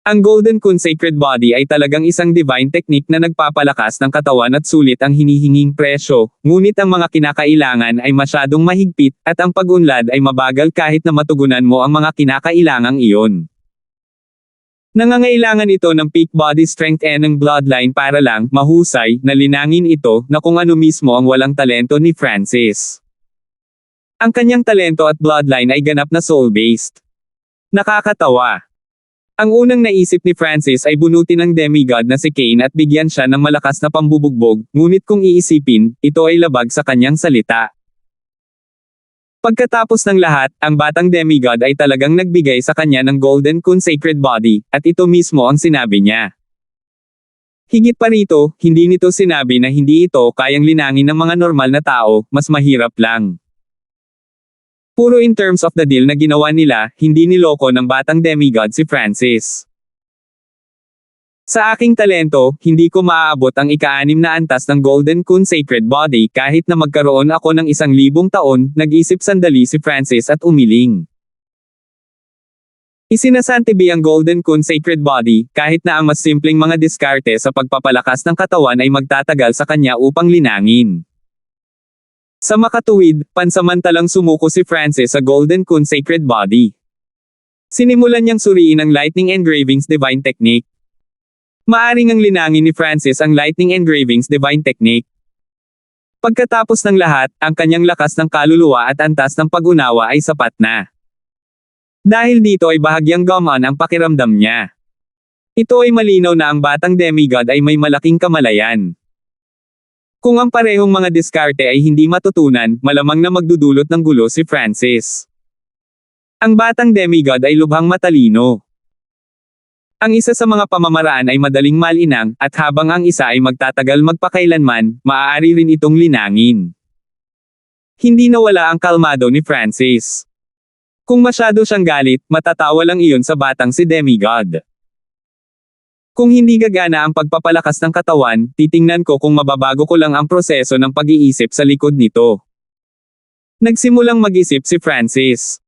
Ang Golden Kun Sacred Body ay talagang isang divine technique na nagpapalakas ng katawan at sulit ang hinihinging presyo, ngunit ang mga kinakailangan ay masyadong mahigpit, at ang pag-unlad ay mabagal kahit na matugunan mo ang mga kinakailangang iyon. Nangangailangan ito ng peak body strength and ng bloodline para lang mahusay na linangin ito na kung ano mismo ang walang talento ni Francis. Ang kanyang talento at bloodline ay ganap na soul-based. Nakakatawa. Ang unang naisip ni Francis ay bunutin ang demigod na si Cain at bigyan siya ng malakas na pambubugbog, ngunit kung iisipin, ito ay labag sa kanyang salita. Pagkatapos ng lahat, ang batang demigod ay talagang nagbigay sa kanya ng Golden Kun Sacred Body, at ito mismo ang sinabi niya. Higit pa rito, hindi nito sinabi na hindi ito kayang linangin ng mga normal na tao, mas mahirap lang. Puro in terms of the deal na ginawa nila, hindi niloko ng batang demigod si Francis. Sa aking talento, hindi ko maaabot ang ika-6 na antas ng Golden Kun Sacred Body kahit na magkaroon ako ng 1,000 taon, nag-isip sandali si Francis at umiling. Isinasantabi ang Golden Kun Sacred Body, kahit na ang mas simpleng mga diskarte sa pagpapalakas ng katawan ay magtatagal sa kanya upang linangin. Sa makatuwid, pansamantalang sumuko si Francis sa Golden Kun Sacred Body. Sinimulan niyang suriin ang Lightning Engravings Divine Technique. Maaring ang linangin ni Francis ang Lightning Engravings Divine Technique. Pagkatapos ng lahat, ang kanyang lakas ng kaluluwa at antas ng pag-unawa ay sapat na. Dahil dito ay bahagyang gumaan ang pakiramdam niya. Ito ay malinaw na ang batang demigod ay may malaking kamalayan. Kung ang parehong mga diskarte ay hindi matutunan, malamang na magdudulot ng gulo si Francis. Ang batang demigod ay lubhang matalino. Ang isa sa mga pamamaraan ay madaling malinang, at habang ang isa ay magtatagal magpakailanman, maaari rin itong linangin. Hindi nawala ang kalmado ni Francis. Kung masyado siyang galit, matatawa lang iyon sa batang si demigod. Kung hindi gagana ang pagpapalakas ng katawan, titingnan ko kung mababago ko lang ang proseso ng pag-iisip sa likod nito. Nagsimulang mag-isip si Francis.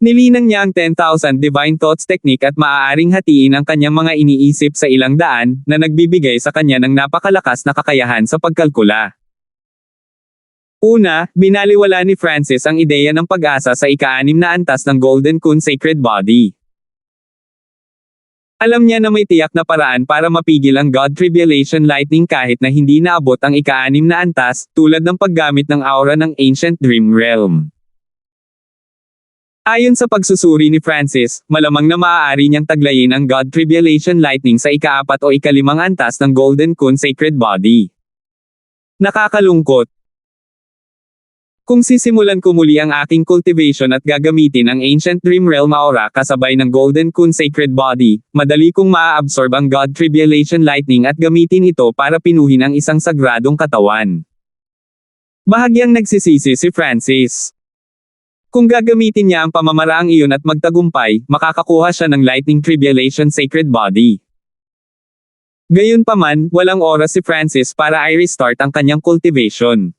Nilinang niya ang 10,000 Divine Thoughts Technique at maaaring hatiin ang kanyang mga iniisip sa ilang daan, na nagbibigay sa kanya ng napakalakas na kakayahan sa pagkalkula. Una, binaliwala ni Francis ang ideya ng pag-asa sa ika-6 na antas ng Golden Kun Sacred Body. Alam niya na may tiyak na paraan para mapigil ang God Tribulation Lightning kahit na hindi naabot ang ika-6 na antas, tulad ng paggamit ng aura ng Ancient Dream Realm. Ayon sa pagsusuri ni Francis, malamang na maaari niyang taglayin ang God Tribulation Lightning sa ika-4 o ika-5 antas ng Golden Kun Sacred Body. Nakakalungkot. Kung sisimulan ko muli ang aking cultivation at gagamitin ang Ancient Dream Realm Aura kasabay ng Golden Kun Sacred Body, madali kong maa-absorb ang God Tribulation Lightning at gamitin ito para pinuhin ang isang sagradong katawan. Bahagyang nagsisisi si Francis. Kung gagamitin niya ang pamamaraang iyon at magtagumpay, makakakuha siya ng Lightning Tribulation Sacred Body. Gayunpaman, walang oras si Francis para i-restart ang kanyang cultivation.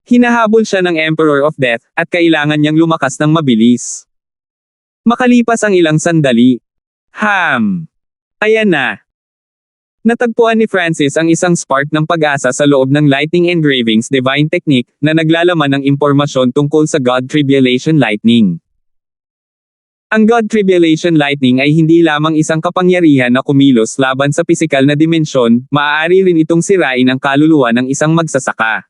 Hinahabol siya ng Emperor of Death, at kailangan niyang lumakas ng mabilis. Makalipas ang ilang sandali. Ayan na. Natagpuan ni Francis ang isang spark ng pag-asa sa loob ng Lightning Engravings Divine Technique, na naglalaman ng impormasyon tungkol sa God Tribulation Lightning. Ang God Tribulation Lightning ay hindi lamang isang kapangyarihan na kumilos laban sa pisikal na dimensyon, maaari rin itong sirain ang kaluluwa ng isang magsasaka.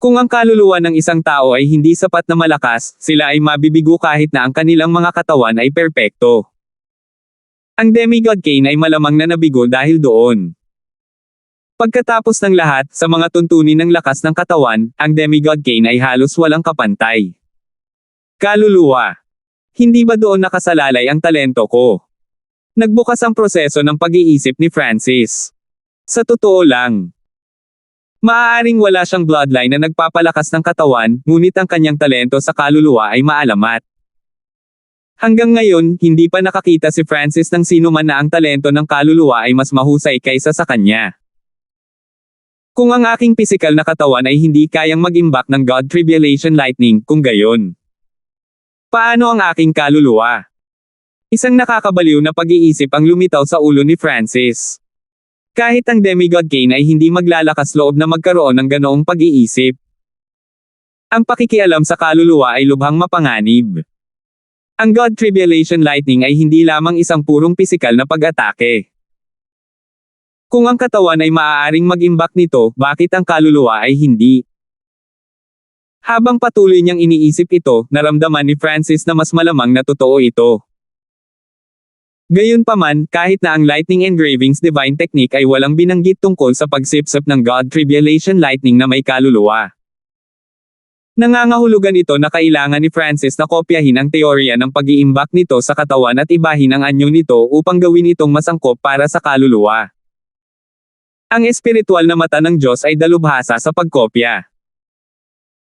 Kung ang kaluluwa ng isang tao ay hindi sapat na malakas, sila ay mabibigo kahit na ang kanilang mga katawan ay perpekto. Ang demigod Cain ay malamang na nabigo dahil doon. Pagkatapos ng lahat, sa mga tuntunin ng lakas ng katawan, ang demigod Cain ay halos walang kapantay. Kaluluwa. Hindi ba doon nakasalalay ang talento ko? Nagbukas ang proseso ng pag-iisip ni Francis. Sa totoo lang, maaaring wala siyang bloodline na nagpapalakas ng katawan, ngunit ang kanyang talento sa kaluluwa ay maalamat. Hanggang ngayon, hindi pa nakakita si Francis ng sino man na ang talento ng kaluluwa ay mas mahusay kaysa sa kanya. Kung ang aking pisikal na katawan ay hindi kayang mag-imbak ng God Tribulation Lightning, kung gayon, paano ang aking kaluluwa? Isang nakakabaliw na pag-iisip ang lumitaw sa ulo ni Francis. Kahit ang demigod Kane ay hindi maglalakas loob na magkaroon ng ganoong pag-iisip. Ang pakikialam sa kaluluwa ay lubhang mapanganib. Ang God Tribulation Lightning ay hindi lamang isang purong pisikal na pag-atake. Kung ang katawan ay maaaring mag-imbak nito, bakit ang kaluluwa ay hindi? Habang patuloy niyang iniisip ito, naramdaman ni Francis na mas malamang na totoo ito. Gayunpaman, kahit na ang Lightning Engravings Divine Technique ay walang binanggit tungkol sa pagsipsip ng God Tribulation Lightning na may kaluluwa. Nangangahulugan ito na kailangan ni Francis na kopyahin ang teorya ng pag-iimbak nito sa katawan at ibahin ang anyo nito upang gawin itong mas angkop para sa kaluluwa. Ang espiritual na mata ng Diyos ay dalubhasa sa pagkopya.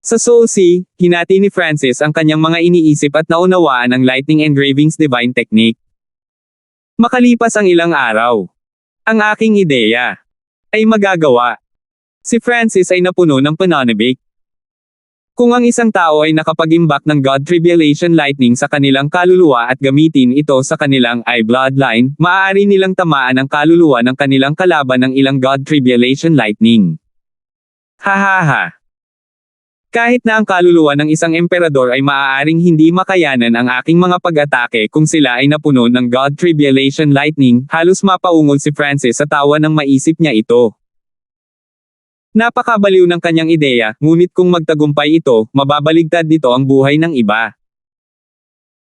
Sa Soul Sea, hinati ni Francis ang kanyang mga iniisip at naunawaan ang Lightning Engravings Divine Technique. Makalipas ang ilang araw, ang aking ideya ay magagawa. Si Francis ay napuno ng pananabik. Kung ang isang tao ay nakapag-imbak ng God Tribulation Lightning sa kanilang kaluluwa at gamitin ito sa kanilang bloodline, maaari nilang tamaan ang kaluluwa ng kanilang kalaban ng ilang God Tribulation Lightning. Hahaha. Kahit na ang kaluluwa ng isang emperador ay maaaring hindi makayanan ang aking mga pag-atake kung sila ay napuno ng God Tribulation Lightning, halos mapaungol si Francis sa tawa nang maisip niya ito. Napakabaliw ng kanyang ideya, ngunit kung magtagumpay ito, mababaligtad nito ang buhay ng iba.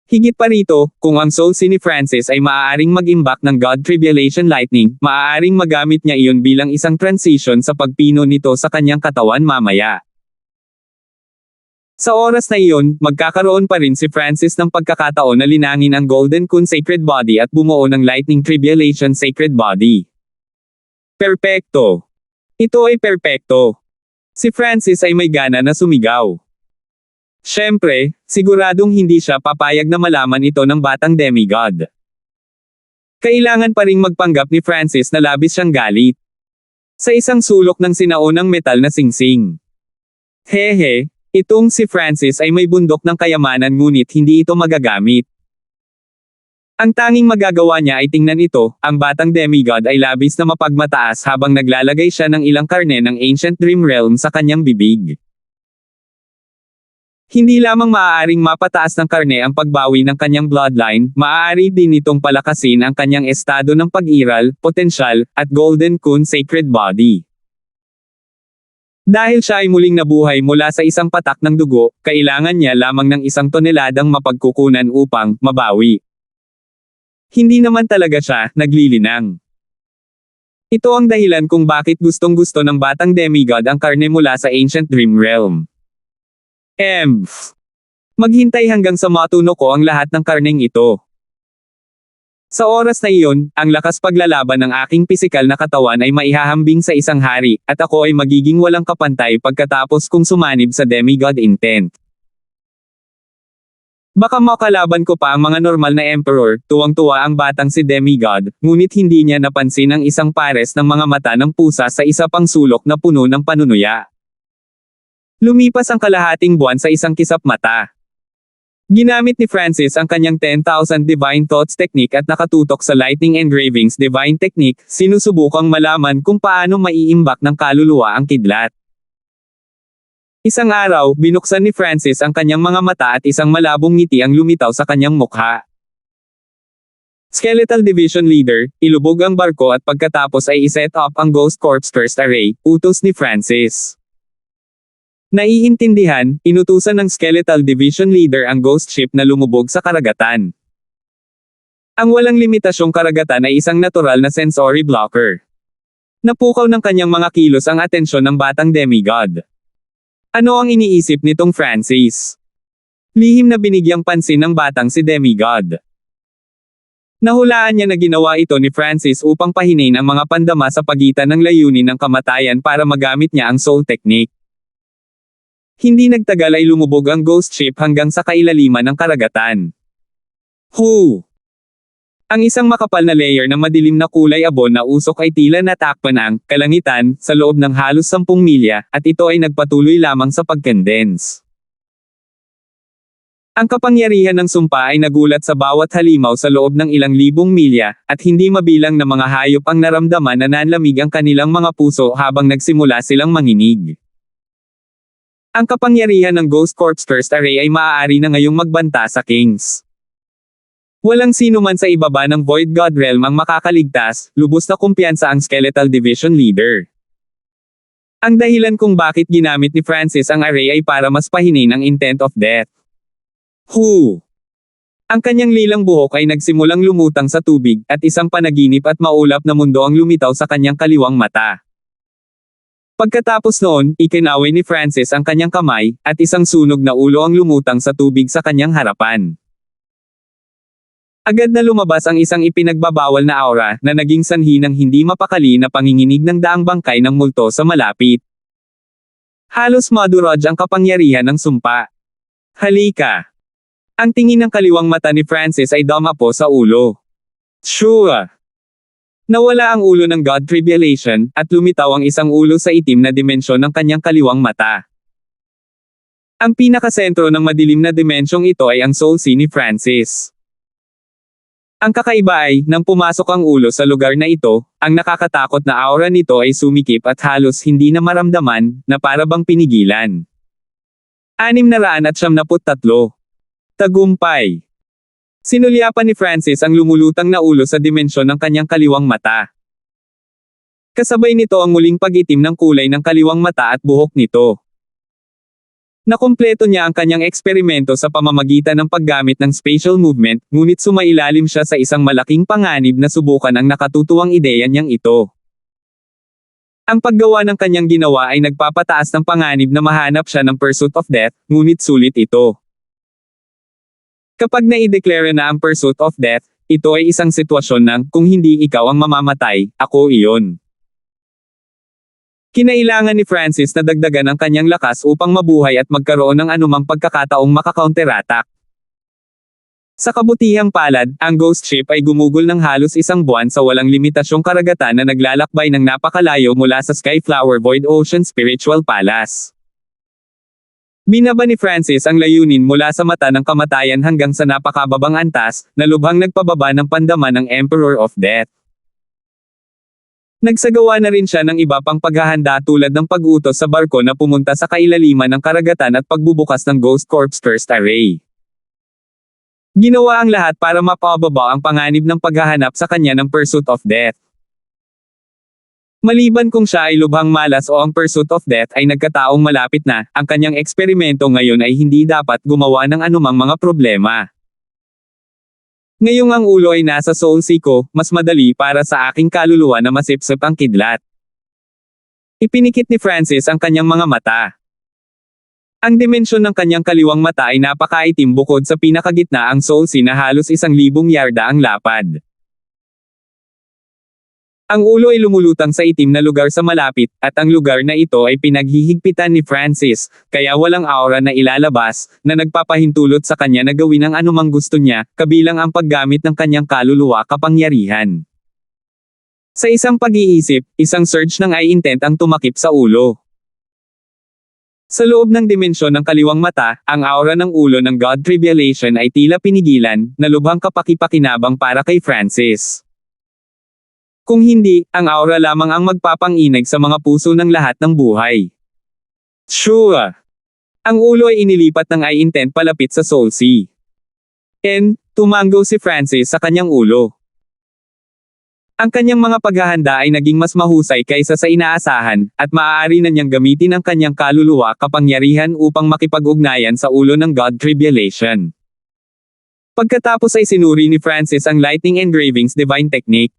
Higit pa rito, kung ang Soul Sea ni Francis ay maaaring mag-imbak ng God Tribulation Lightning, maaaring magamit niya iyon bilang isang transition sa pagpino nito sa kanyang katawan mamaya. Sa oras na iyon, magkakaroon pa rin si Francis ng pagkakataon na linangin ang Golden Kun Sacred Body at bumuo ng Lightning Tribulation Sacred Body. Perpekto. Ito ay perpekto. Si Francis ay may gana na sumigaw. Siyempre, siguradong hindi siya papayag na malaman ito ng batang demigod. Kailangan pa ring magpanggap ni Francis na labis siyang galit. Sa isang sulok ng sinaunang metal na singsing. Hehe. Itong si Francis ay may bundok ng kayamanan ngunit hindi ito magagamit. Ang tanging magagawa niya ay tingnan ito, ang batang demigod ay labis na mapagmataas habang naglalagay siya ng ilang karne ng Ancient Dream Realm sa kanyang bibig. Hindi lamang maaaring mapataas ng karne ang pagbawi ng kanyang bloodline, maaari din itong palakasin ang kanyang estado ng pag-iral, potensyal, at Golden Kun Sacred Body. Dahil siya ay muling nabuhay mula sa isang patak ng dugo, kailangan niya lamang ng 1 toneladang mapagkukunan upang mabawi. Hindi naman talaga siya naglilinang. Ito ang dahilan kung bakit gustong-gusto ng batang demigod ang karne mula sa Ancient Dream Realm. Maghintay hanggang sa matuno ko ang lahat ng karneng ito. Sa oras na iyon, ang lakas paglalaban ng aking pisikal na katawan ay maihahambing sa isang hari, at ako ay magiging walang kapantay pagkatapos kong sumanib sa demigod intent. Baka makalaban ko pa ang mga normal na emperor, tuwang-tuwa ang batang si demigod, ngunit hindi niya napansin ang isang pares ng mga mata ng pusa sa isa pang sulok na puno ng panunuya. Lumipas ang kalahating buwan sa isang kisap mata. Ginamit ni Francis ang kanyang 10,000 Divine Thoughts Technique at nakatutok sa Lightning Engravings Divine Technique, sinusubukang malaman kung paano maiimbak ng kaluluwa ang kidlat. Isang araw, binuksan ni Francis ang kanyang mga mata at isang malabong ngiti ang lumitaw sa kanyang mukha. Skeletal Division Leader, ilubog ang barko at pagkatapos ay iset up ang Ghost Corps First Array, utos ni Francis. Naiintindihan, inutusan ng Skeletal Division Leader ang ghost ship na lumubog sa karagatan. Ang walang limitasyong karagatan ay isang natural na sensory blocker. Napukaw ng kanyang mga kilos ang atensyon ng batang demigod. Ano ang iniisip nitong Francis? Lihim na binigyang pansin ng batang si demigod. Nahulaan niya na ginawa ito ni Francis upang pahinain ang mga pandama sa pagitan ng layunin ng kamatayan para magamit niya ang soul technique. Hindi nagtagal ay lumubog ang ghost ship hanggang sa kailaliman ng karagatan. Ang isang makapal na layer ng madilim na kulay abon na usok ay tila natakpan ang kalangitan sa loob ng halos 10 milya, at ito ay nagpatuloy lamang sa pag-condense. Ang kapangyarihan ng sumpa ay nagulat sa bawat halimaw sa loob ng ilang libong milya, at hindi mabilang na mga hayop ang naramdaman na nanlamig ang kanilang mga puso habang nagsimula silang manginig. Ang kapangyarihan ng Ghost Corps First Array ay maaari na ngayong magbanta sa Kings. Walang sino man sa ibaba ng Void God Realm ang makakaligtas, lubos na kumpiyansa ang Skeletal Division Leader. Ang dahilan kung bakit ginamit ni Francis ang array ay para mas pahinin ang intent of death. Ang kanyang lilang buhok ay nagsimulang lumutang sa tubig, at isang panaginip at maulap na mundo ang lumitaw sa kanyang kaliwang mata. Pagkatapos noon, ikinaway ni Francis ang kanyang kamay, at isang sunog na ulo ang lumutang sa tubig sa kanyang harapan. Agad na lumabas ang isang ipinagbabawal na aura, na naging sanhi ng hindi mapakali na panginginig ng daang bangkay ng multo sa malapit. Halos madurog ang kapangyarihan ng sumpa. Halika! Ang tingin ng kaliwang mata ni Francis ay dumapo sa ulo. Sure! Nawala ang ulo ng God Tribulation, at lumitaw ang isang ulo sa itim na dimensyon ng kanyang kaliwang mata. Ang pinakasentro ng madilim na dimensyong ito ay ang Soul Sea ni Francis. Ang kakaiba ay, nang pumasok ang ulo sa lugar na ito, ang nakakatakot na aura nito ay sumikip at halos hindi na maramdaman, na para bang pinigilan. 673. Tagumpay. Sinulyapan ni Francis ang lumulutang na ulo sa dimensyon ng kanyang kaliwang mata. Kasabay nito ang muling pag-itim ng kulay ng kaliwang mata at buhok nito. Nakumpleto niya ang kanyang eksperimento sa pamamagitan ng paggamit ng spatial movement, ngunit sumailalim siya sa isang malaking panganib na subukan ang nakatutuwang ideya niyang ito. Ang paggawa ng kanyang ginawa ay nagpapataas ng panganib na mahanap siya ng pursuit of death, ngunit sulit ito. Kapag naideklara na ang pursuit of death, ito ay isang sitwasyon ng, kung hindi ikaw ang mamamatay, ako iyon. Kinailangan ni Francis na dagdagan ang kanyang lakas upang mabuhay at magkaroon ng anumang pagkakataong maka-counterattack. Sa kabutihang palad, ang ghost ship ay gumugol ng halos isang buwan sa walang limitasyong karagatan na naglalakbay ng napakalayo mula sa Skyflower Void Ocean Spiritual Palace. Binaba ni Francis ang layunin mula sa mata ng kamatayan hanggang sa napakababang antas, na lubhang nagpababa ng pandaman ng Emperor of Death. Nagsagawa na rin siya ng iba pang paghahanda tulad ng pag-utos sa barko na pumunta sa kailaliman ng karagatan at pagbubukas ng Ghost Corps First Array. Ginawa ang lahat para mapababa ang panganib ng paghahanap sa kanya ng Pursuit of Death. Maliban kung siya ay lubhang malas o ang Pursuit of Death ay nagkataong malapit na, ang kanyang eksperimento ngayon ay hindi dapat gumawa ng anumang mga problema. Ngayong ang ulo ay nasa Soul Sea ko, mas madali para sa aking kaluluwa na masipsip ang kidlat. Ipinikit ni Francis ang kanyang mga mata. Ang dimensyon ng kanyang kaliwang mata ay napakaitim bukod sa pinakagitna ang Soul Sea na halos 1,000 yarda ang lapad. Ang ulo ay lumulutang sa itim na lugar sa malapit, at ang lugar na ito ay pinaghihigpitan ni Francis, kaya walang aura na ilalabas, na nagpapahintulot sa kanya na gawin ang anumang gusto niya, kabilang ang paggamit ng kanyang kaluluwa kapangyarihan. Sa isang pag-iisip, isang surge ng I-intent ang tumakip sa ulo. Sa loob ng dimensyon ng kaliwang mata, ang aura ng ulo ng God Tribulation ay tila pinigilan, na lubhang kapakipakinabang para kay Francis. Kung hindi, ang aura lamang ang magpapanginig sa mga puso ng lahat ng buhay. Sure! Ang ulo ay inilipat ng I-intent palapit sa Soul Sea. Tumango si Francis sa kanyang ulo. Ang kanyang mga paghahanda ay naging mas mahusay kaysa sa inaasahan, at maaari na niyang gamitin ang kanyang kaluluwa kapangyarihan upang makipag-ugnayan sa ulo ng God Tribulation. Pagkatapos ay sinuri ni Francis ang Lightning Engravings Divine Technique.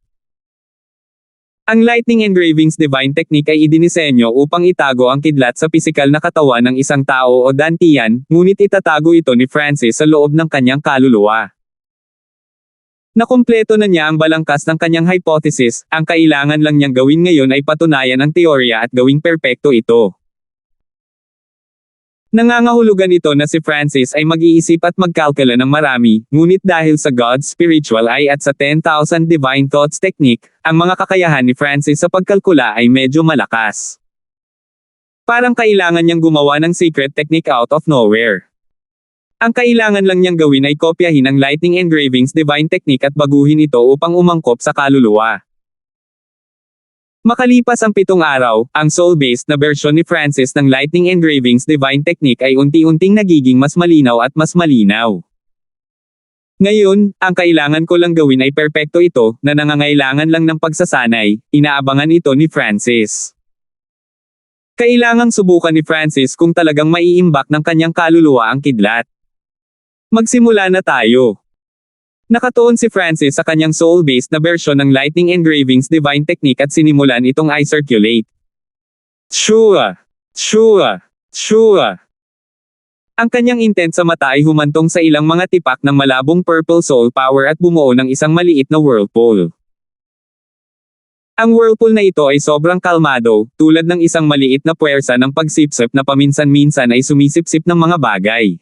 Ang Lightning Engravings Divine Technique ay idinisenyo upang itago ang kidlat sa pisikal na katawan ng isang tao o dantian, ngunit itatago ito ni Francis sa loob ng kanyang kaluluwa. Nakumpleto na niya ang balangkas ng kanyang hypothesis, ang kailangan lang niyang gawin ngayon ay patunayan ang teorya at gawing perpekto ito. Nangangahulugan ito na si Francis ay mag-iisip at magkalkula ng marami, ngunit dahil sa God's spiritual eye at sa 10,000 divine thoughts technique, ang mga kakayahan ni Francis sa pagkalkula ay medyo malakas. Parang kailangan niyang gumawa ng secret technique out of nowhere. Ang kailangan lang niyang gawin ay kopyahin ang Lightning Engravings Divine Technique at baguhin ito upang umangkop sa kaluluwa. Makalipas ang 7 araw, ang soul-based na bersyon ni Francis ng Lightning Engravings Divine Technique ay unti-unting nagiging mas malinaw at mas malinaw. Ngayon, ang kailangan ko lang gawin ay perpekto ito, na nangangailangan lang ng pagsasanay, inaabangan ito ni Francis. Kailangang subukan ni Francis kung talagang maiimbak ng kanyang kaluluwa ang kidlat. Magsimula na tayo. Nakatuon si Francis sa kanyang soul-based na bersyon ng Lightning Engravings Divine Technique at sinimulan itong i-circulate. Shua! Shua! Shua! Ang kanyang intent sa mata ay humantong sa ilang mga tipak ng malabong purple soul power at bumuo ng isang maliit na whirlpool. Ang whirlpool na ito ay sobrang kalmado, tulad ng isang maliit na puwersa ng pagsipsip na paminsan-minsan ay sumisipsip ng mga bagay.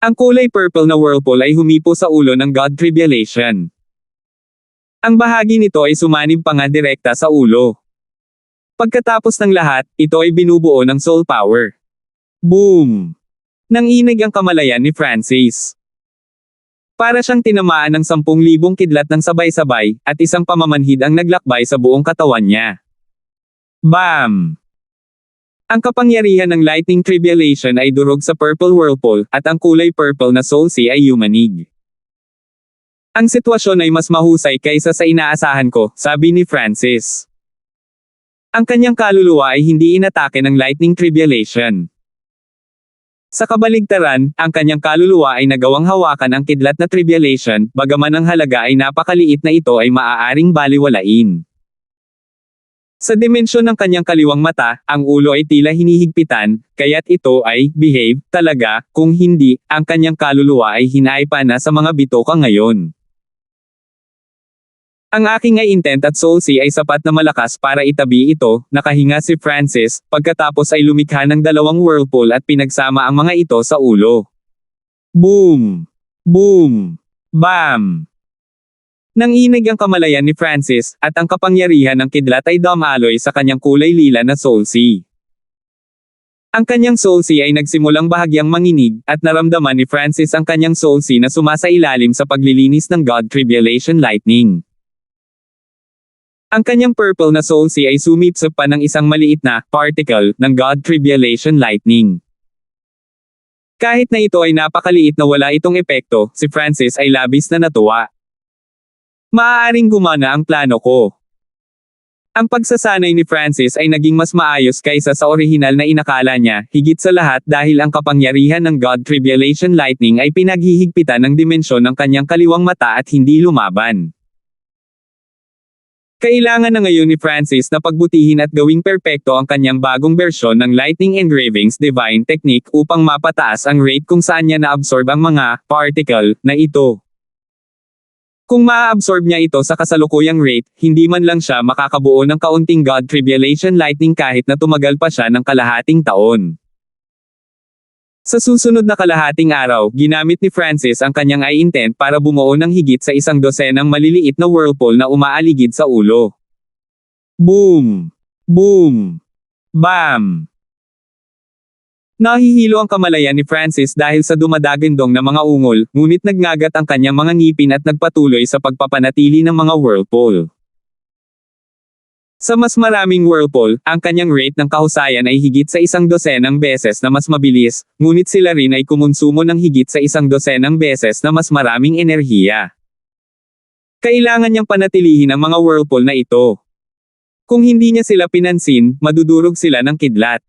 Ang kulay purple na whirlpool ay humipo sa ulo ng God Tribulation. Ang bahagi nito ay sumanib pa nga direkta sa ulo. Pagkatapos ng lahat, ito ay binubuo ng soul power. Boom! Nanginig ang kamalayan ni Francis. Para siyang tinamaan ng 10,000 kidlat ng sabay-sabay, at isang pamamanhid ang naglakbay sa buong katawan niya. Bam! Ang kapangyarihan ng Lightning Tribulation ay durog sa purple whirlpool, at ang kulay purple na soul sea ay yumanig. Ang sitwasyon ay mas mahusay kaysa sa inaasahan ko, sabi ni Francis. Ang kanyang kaluluwa ay hindi inatake ng Lightning Tribulation. Sa kabaligtaran, ang kanyang kaluluwa ay nagawang hawakan ang kidlat na tribulation, bagaman ang halaga ay napakaliit na ito ay maaaring baliwalain. Sa dimensyon ng kanyang kaliwang mata, ang ulo ay tila hinihigpitan, kaya't ito ay behave talaga, kung hindi, ang kanyang kaluluwa ay hinaipa na sa mga bitoka ngayon. Ang aking intent at soul sea ay sapat na malakas para itabi ito, nakahinga si Francis, pagkatapos ay lumikha ng 2 whirlpool at pinagsama ang mga ito sa ulo. Boom! Boom! Bam! Nanginig ang kamalayan ni Francis, at ang kapangyarihan ng kidlat ay dumaloy sa kanyang kulay lila na soul sea. Ang kanyang soul sea ay nagsimulang bahagyang manginig, at naramdaman ni Francis ang kanyang soul sea na sumasailalim sa paglilinis ng God Tribulation Lightning. Ang kanyang purple na soul sea ay sumipsip pa ng isang maliit na particle ng God Tribulation Lightning. Kahit na ito ay napakaliit na wala itong epekto, si Francis ay labis na natuwa. Maaaring gumana ang plano ko. Ang pagsasanay ni Francis ay naging mas maayos kaysa sa orihinal na inakala niya, higit sa lahat dahil ang kapangyarihan ng God Tribulation Lightning ay pinaghihigpitan ng dimensyon ng kanyang kaliwang mata at hindi lumaban. Kailangan na ngayon ni Francis na pagbutihin at gawing perpekto ang kanyang bagong bersyon ng Lightning Engravings Divine Technique upang mapataas ang rate kung saan niya na-absorb ang mga particle na ito. Kung maa-absorb niya ito sa kasalukuyang rate, hindi man lang siya makakabuo ng kaunting God Tribulation Lightning kahit na tumagal pa siya ng kalahating taon. Sa susunod na kalahating araw, ginamit ni Francis ang kanyang intent para bumuo ng higit sa 100 maliliit na whirlpool na umaaligid sa ulo. Boom! Boom! Bam! Nahihilo ang kamalayan ni Francis dahil sa dumadagandong na mga ungol, ngunit nagngagat ang kanyang mga ngipin at nagpatuloy sa pagpapanatili ng mga whirlpool. Sa mas maraming whirlpool, ang kanyang rate ng kahusayan ay higit sa 100 beses na mas mabilis, ngunit sila rin ay kumonsumo ng higit sa 100 beses na mas maraming enerhiya. Kailangan niyang panatilihin ang mga whirlpool na ito. Kung hindi niya sila pinansin, madudurog sila ng kidlat.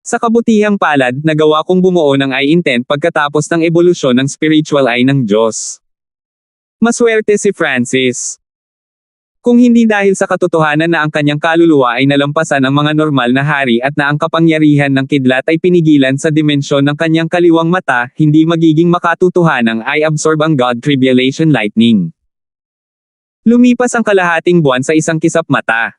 Sa kabutihang palad, nagawa kong bumuo ng intent pagkatapos ng ebolusyon ng spiritual eye ng Diyos. Maswerte si Francis. Kung hindi dahil sa katotohanan na ang kanyang kaluluwa ay nalampasan ang mga normal na hari at na ang kapangyarihan ng kidlat ay pinigilan sa dimensyon ng kanyang kaliwang mata, hindi magiging makatotohanang i-absorb ang God Tribulation Lightning. Lumipas ang kalahating buwan sa isang kisap mata.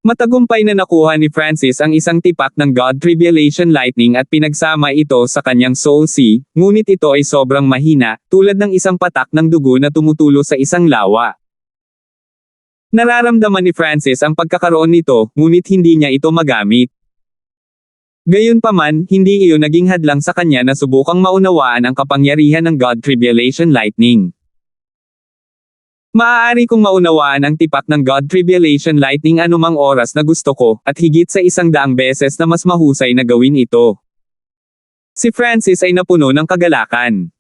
Matagumpay na nakuha ni Francis ang isang tipak ng God Tribulation Lightning at pinagsama ito sa kanyang soul sea, ngunit ito ay sobrang mahina, tulad ng isang patak ng dugo na tumutulo sa isang lawa. Nararamdaman ni Francis ang pagkakaroon nito, ngunit hindi niya ito magamit. Gayunpaman, hindi iyon naging hadlang sa kanya na subukang maunawaan ang kapangyarihan ng God Tribulation Lightning. Maaari kong maunawaan ang tipak ng God Tribulation Lightning anumang oras na gusto ko, at higit sa 100 beses na mas mahusay na gawin ito. Si Francis ay napuno ng kagalakan.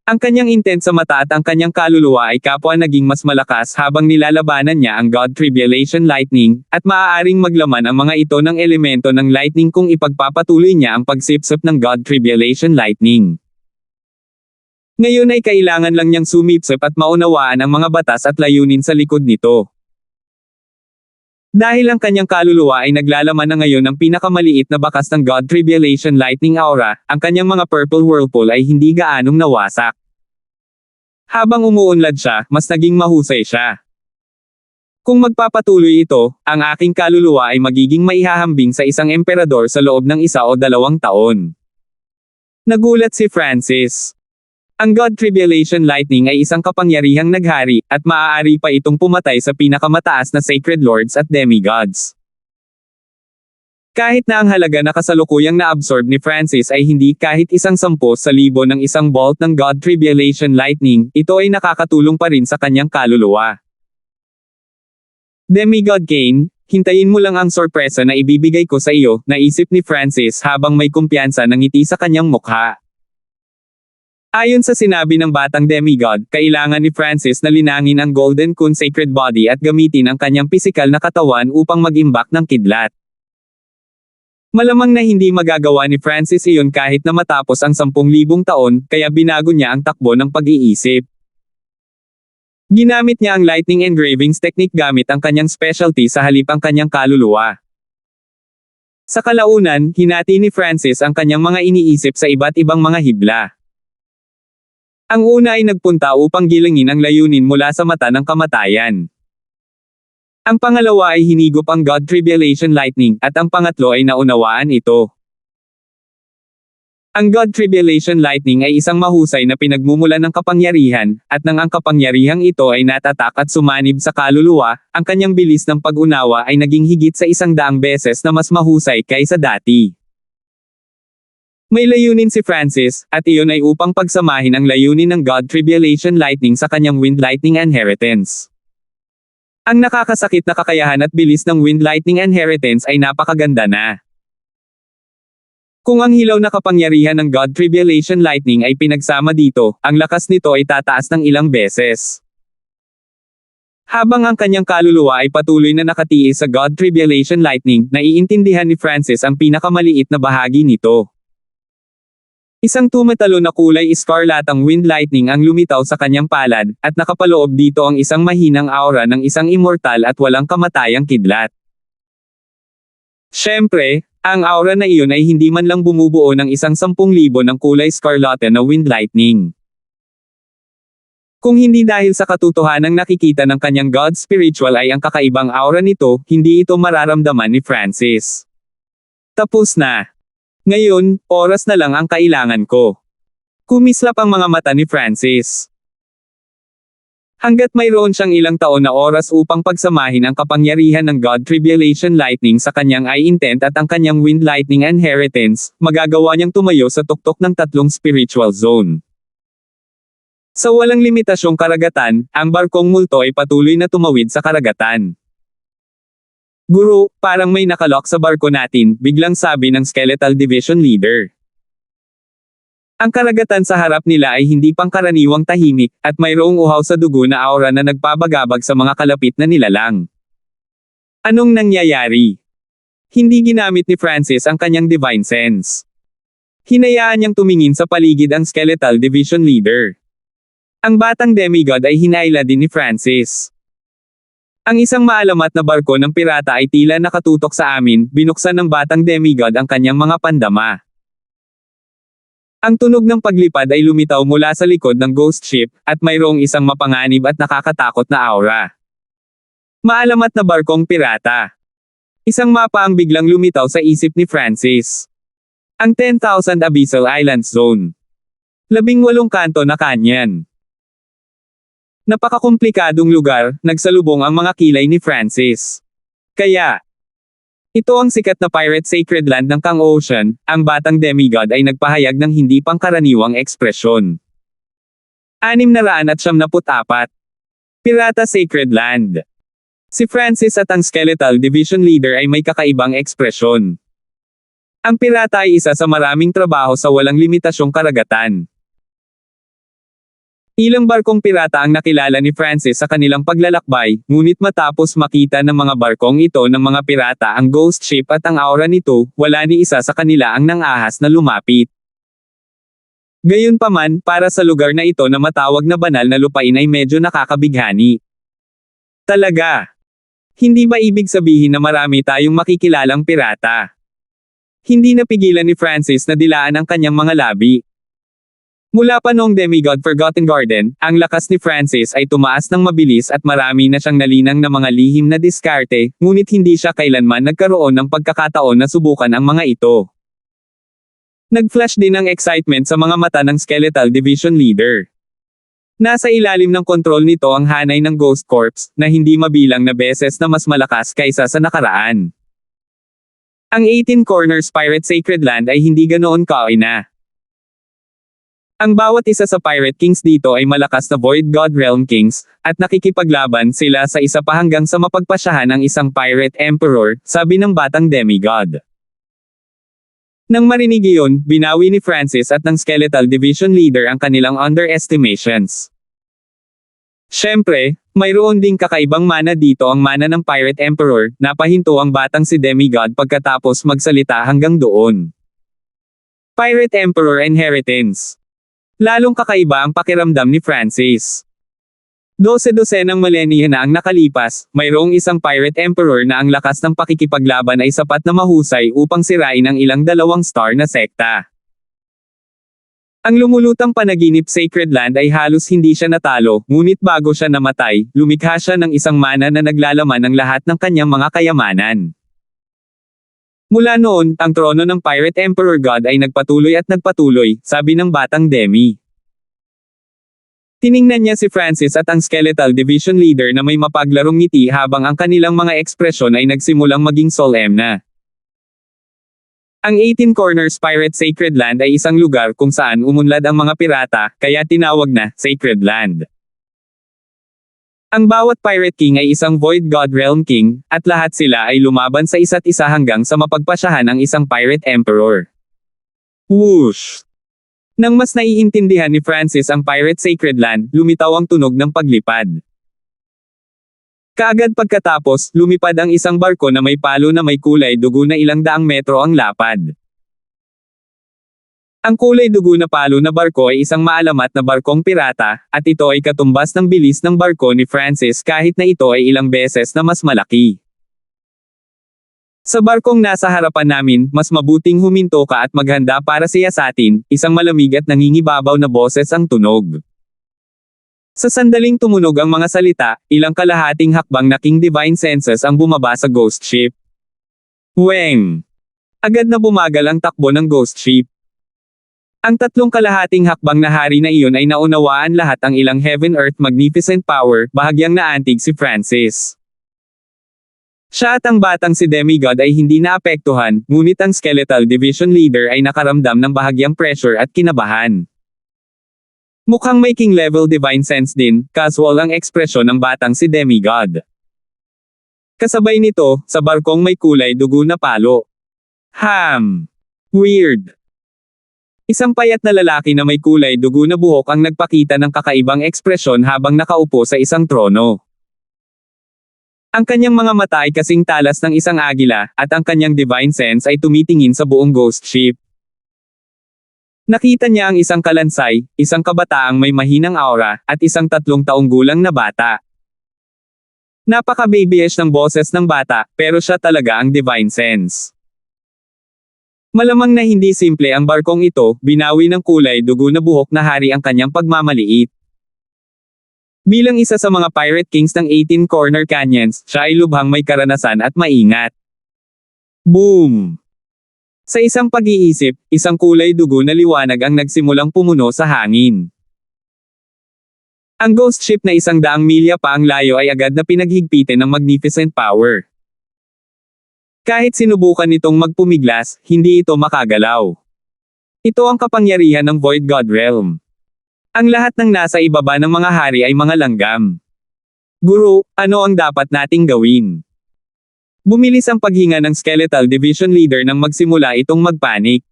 Ang kanyang intent sa mata at ang kanyang kaluluwa ay kapwa naging mas malakas habang nilalabanan niya ang God Tribulation Lightning, at maaaring maglaman ang mga ito ng elemento ng lightning kung ipagpapatuloy niya ang pagsipsip ng God Tribulation Lightning. Ngayon ay kailangan lang niyang sumipsip at maunawaan ang mga batas at layunin sa likod nito. Dahil ang kanyang kaluluwa ay naglalaman na ngayon ng pinakamaliit na bakas ng God Tribulation Lightning Aura, ang kanyang mga purple whirlpool ay hindi gaanong nawasak. Habang umuunlad siya, mas naging mahusay siya. Kung magpapatuloy ito, ang aking kaluluwa ay magiging maihahambing sa isang emperador sa loob ng 1 o 2 taon. Nagulat si Francis. Ang God Tribulation Lightning ay isang kapangyarihang naghari, at maaari pa itong pumatay sa pinakamataas na Sacred Lords at Demigods. Kahit na ang halaga na kasalukuyang na-absorb ni Francis ay hindi kahit 1/10,000 ng isang bolt ng God Tribulation Lightning, ito ay nakakatulong pa rin sa kanyang kaluluwa. Demigod Kane, hintayin mo lang ang sorpresa na ibibigay ko sa iyo, naisip ni Francis habang may kumpiyansa ng ngiti sa kanyang mukha. Ayon sa sinabi ng batang demigod, kailangan ni Francis na linangin ang Golden Kun Sacred Body at gamitin ang kanyang pisikal na katawan upang mag-imbak ng kidlat. Malamang na hindi magagawa ni Francis iyon kahit na matapos ang 10,000 taon, kaya binago niya ang takbo ng pag-iisip. Ginamit niya ang lightning engravings technique gamit ang kanyang specialty sa halip ang kanyang kaluluwa. Sa kalaunan, hinati ni Francis ang kanyang mga iniisip sa iba't ibang mga hibla. Ang una ay nagpunta upang gilingin ang layunin mula sa mata ng kamatayan. Ang pangalawa ay hinigop ang God Tribulation Lightning, at ang pangatlo ay naunawaan ito. Ang God Tribulation Lightning ay isang mahusay na pinagmumulan ng kapangyarihan, at nang ang kapangyarihang ito ay natatak at sumanib sa kaluluwa, ang kanyang bilis ng pag-unawa ay naging higit sa 100 beses na mas mahusay kaysa dati. May layunin si Francis, at iyon ay upang pagsamahin ang layunin ng God Tribulation Lightning sa kanyang Wind Lightning Inheritance. Ang nakakasakit na kakayahan at bilis ng Wind Lightning Inheritance ay napakaganda na. Kung ang hilaw na kapangyarihan ng God Tribulation Lightning ay pinagsama dito, ang lakas nito ay tataas ng ilang beses. Habang ang kanyang kaluluwa ay patuloy na nakatiis sa God Tribulation Lightning, naiintindihan ni Francis ang pinakamaliit na bahagi nito. Isang tumatalo na kulay scarlatang wind lightning ang lumitaw sa kanyang palad, at nakapaloob dito ang isang mahinang aura ng isang immortal at walang kamatayang kidlat. Siyempre, ang aura na iyon ay hindi man lang bumubuo ng 10,000 ng kulay scarlate na wind lightning. Kung hindi dahil sa katotohanang nakikita ng kanyang God Spiritual ay ang kakaibang aura nito, hindi ito mararamdaman ni Francis. Tapos na. Ngayon, oras na lang ang kailangan ko. Kumislap ang mga mata ni Francis. Hanggat mayroon siyang ilang taon na oras upang pagsamahin ang kapangyarihan ng God Tribulation Lightning sa kanyang eye intent at ang kanyang Wind Lightning Inheritance, magagawa niyang tumayo sa tuktok ng 3 spiritual zone. Sa walang limitasyong karagatan, ang barkong multo ay patuloy na tumawid sa karagatan. Guro, parang may nakalock sa barko natin, biglang sabi ng Skeletal Division Leader. Ang karagatan sa harap nila ay hindi pangkaraniwang tahimik, at mayroong uhaw sa dugo na aura na nagpabagabag sa mga kalapit na nilalang. Anong nangyayari? Hindi ginamit ni Francis ang kanyang divine sense. Hinayaan niyang tumingin sa paligid ang Skeletal Division Leader. Ang batang demigod ay hinayla din ni Francis. Ang isang maalamat na barko ng pirata ay tila nakatutok sa amin, binuksan ng batang demigod ang kanyang mga pandama. Ang tunog ng paglipad ay lumitaw mula sa likod ng ghost ship, at mayroong isang mapanganib at nakakatakot na aura. Maalamat na barkong pirata. Isang mapa ang biglang lumitaw sa isip ni Francis. Ang 10,000 Abyssal Islands Zone. 18 kanto na kanyan. Napakakomplikadong lugar, nagsalubong ang mga kilay ni Francis. Kaya, Ito ang sikat na pirate sacred land ng Kang Ocean, ang batang demigod ay nagpahayag ng hindi pangkaraniwang ekspresyon. 674. Pirata Sacred Land. Si Francis at ang Skeletal Division Leader ay may kakaibang ekspresyon. Ang pirata ay isa sa maraming trabaho sa walang limitasyong karagatan. Ilang barkong pirata ang nakilala ni Francis sa kanilang paglalakbay, ngunit matapos makita ng mga barkong ito ng mga pirata ang ghost ship at ang aura nito, wala ni isa sa kanila ang nangahas na lumapit. Gayunpaman, para sa lugar na ito na matawag na banal na lupain ay medyo nakakabighani. Talaga. Hindi ba ibig sabihin na marami tayong makikilalang pirata? Hindi napigilan ni Francis na dilaan ang kanyang mga labi. Mula pa noong Demigod Forgotten Garden, ang lakas ni Francis ay tumaas ng mabilis at marami na siyang nalinang na mga lihim na diskarte, ngunit hindi siya kailanman nagkaroon ng pagkakataon na subukan ang mga ito. Nag-flash din ang excitement sa mga mata ng Skeletal Division Leader. Nasa ilalim ng kontrol nito ang hanay ng Ghost Corps, na hindi mabilang na beses na mas malakas kaysa sa nakaraan. Ang 18 Corners Pirate Sacred Land ay hindi ganoon kaina. Ang bawat isa sa Pirate Kings dito ay malakas na Void God Realm Kings, at nakikipaglaban sila sa isa pa hanggang sa mapagpasyahan ang isang Pirate Emperor, sabi ng batang demigod. Nang marinig iyon, binawi ni Francis at ng Skeletal Division Leader ang kanilang underestimations. Siyempre, mayroon ding kakaibang mana dito ang mana ng Pirate Emperor, napahinto ang batang si demigod pagkatapos magsalita hanggang doon. Pirate Emperor Inheritance. Lalong kakaiba ang pakiramdam ni Francis. 12-dosenang milenya na ang nakalipas, mayroong isang Pirate Emperor na ang lakas ng pakikipaglaban ay sapat na mahusay upang sirain ang ilang 2 star na sekta. Ang lumulutang panaginip Sacred Land ay halos hindi siya natalo, ngunit bago siya namatay, lumikha siya ng isang mana na naglalaman ng lahat ng kanyang mga kayamanan. Mula noon, ang trono ng Pirate Emperor God ay nagpatuloy at nagpatuloy, sabi ng batang Demi. Tiningnan niya si Francis at ang Skeletal Division Leader na may mapaglarong ngiti habang ang kanilang mga ekspresyon ay nagsimulang maging solemn na. Ang 18 Corners Pirate Sacred Land ay isang lugar kung saan umunlad ang mga pirata, kaya tinawag na Sacred Land. Ang bawat Pirate King ay isang Void God Realm King, at lahat sila ay lumaban sa isa't isa hanggang sa mapagpasyahan ang isang Pirate Emperor. Whoosh! Nang mas naiintindihan ni Francis ang Pirate Sacred Land, lumitaw ang tunog ng paglipad. Kaagad pagkatapos, lumipad ang isang barko na may palo na may kulay dugo na ilang daang metro ang lapad. Ang kulay dugo na palo na barko ay isang maalamat na barkong pirata, at ito ay katumbas ng bilis ng barko ni Francis kahit na ito ay ilang beses na mas malaki. Sa barkong nasa harapan namin, mas mabuting huminto ka at maghanda para siyasatin, isang malamig at nangingibabaw na boses ang tunog. Sa sandaling tumunog ang mga salita, ilang kalahating hakbang na King Divine Senses ang bumaba sa ghost ship. Weng! Agad na bumagal ang takbo ng ghost ship. Ang 3 kalahating hakbang na hari na iyon ay naunawaan lahat ang ilang Heaven-Earth Magnificent Power, bahagyang naantig si Francis. Siya at ang batang si Demigod ay hindi naapektuhan, ngunit ang Skeletal Division Leader ay nakaramdam ng bahagyang pressure at kinabahan. Mukhang may king-level divine sense din, casual ang ekspresyon ng batang si Demigod. Kasabay nito, sa barkong may kulay dugo na palo. Weird. Isang payat na lalaki na may kulay dugo na buhok ang nagpakita ng kakaibang ekspresyon habang nakaupo sa isang trono. Ang kanyang mga mata ay kasing talas ng isang agila, at ang kanyang divine sense ay tumitingin sa buong ghost ship. Nakita niya ang isang kalansay, isang kabataang may mahinang aura, at isang 3 taong gulang na bata. Napaka-babyish ng boses ng bata, pero siya talaga ang divine sense. Malamang na hindi simple ang barkong ito, binawi ng kulay dugo na buhok na hari ang kanyang pagmamaliit. Bilang isa sa mga Pirate Kings ng 18 Corner Canyons, siya ay lubhang may karanasan at maingat. Boom! Sa isang pag-iisip, isang kulay dugo na liwanag ang nagsimulang pumuno sa hangin. Ang ghost ship na 100 milya pa ang layo ay agad na pinaghigpitin ng magnificent power. Kahit sinubukan nitong magpumiglas, hindi ito makagalaw. Ito ang kapangyarihan ng Void God Realm. Ang lahat ng nasa ibaba ng mga hari ay mga langgam. Guru, ano ang dapat nating gawin? Bumilis ang paghinga ng Skeletal Division Leader nang magsimula itong magpanik.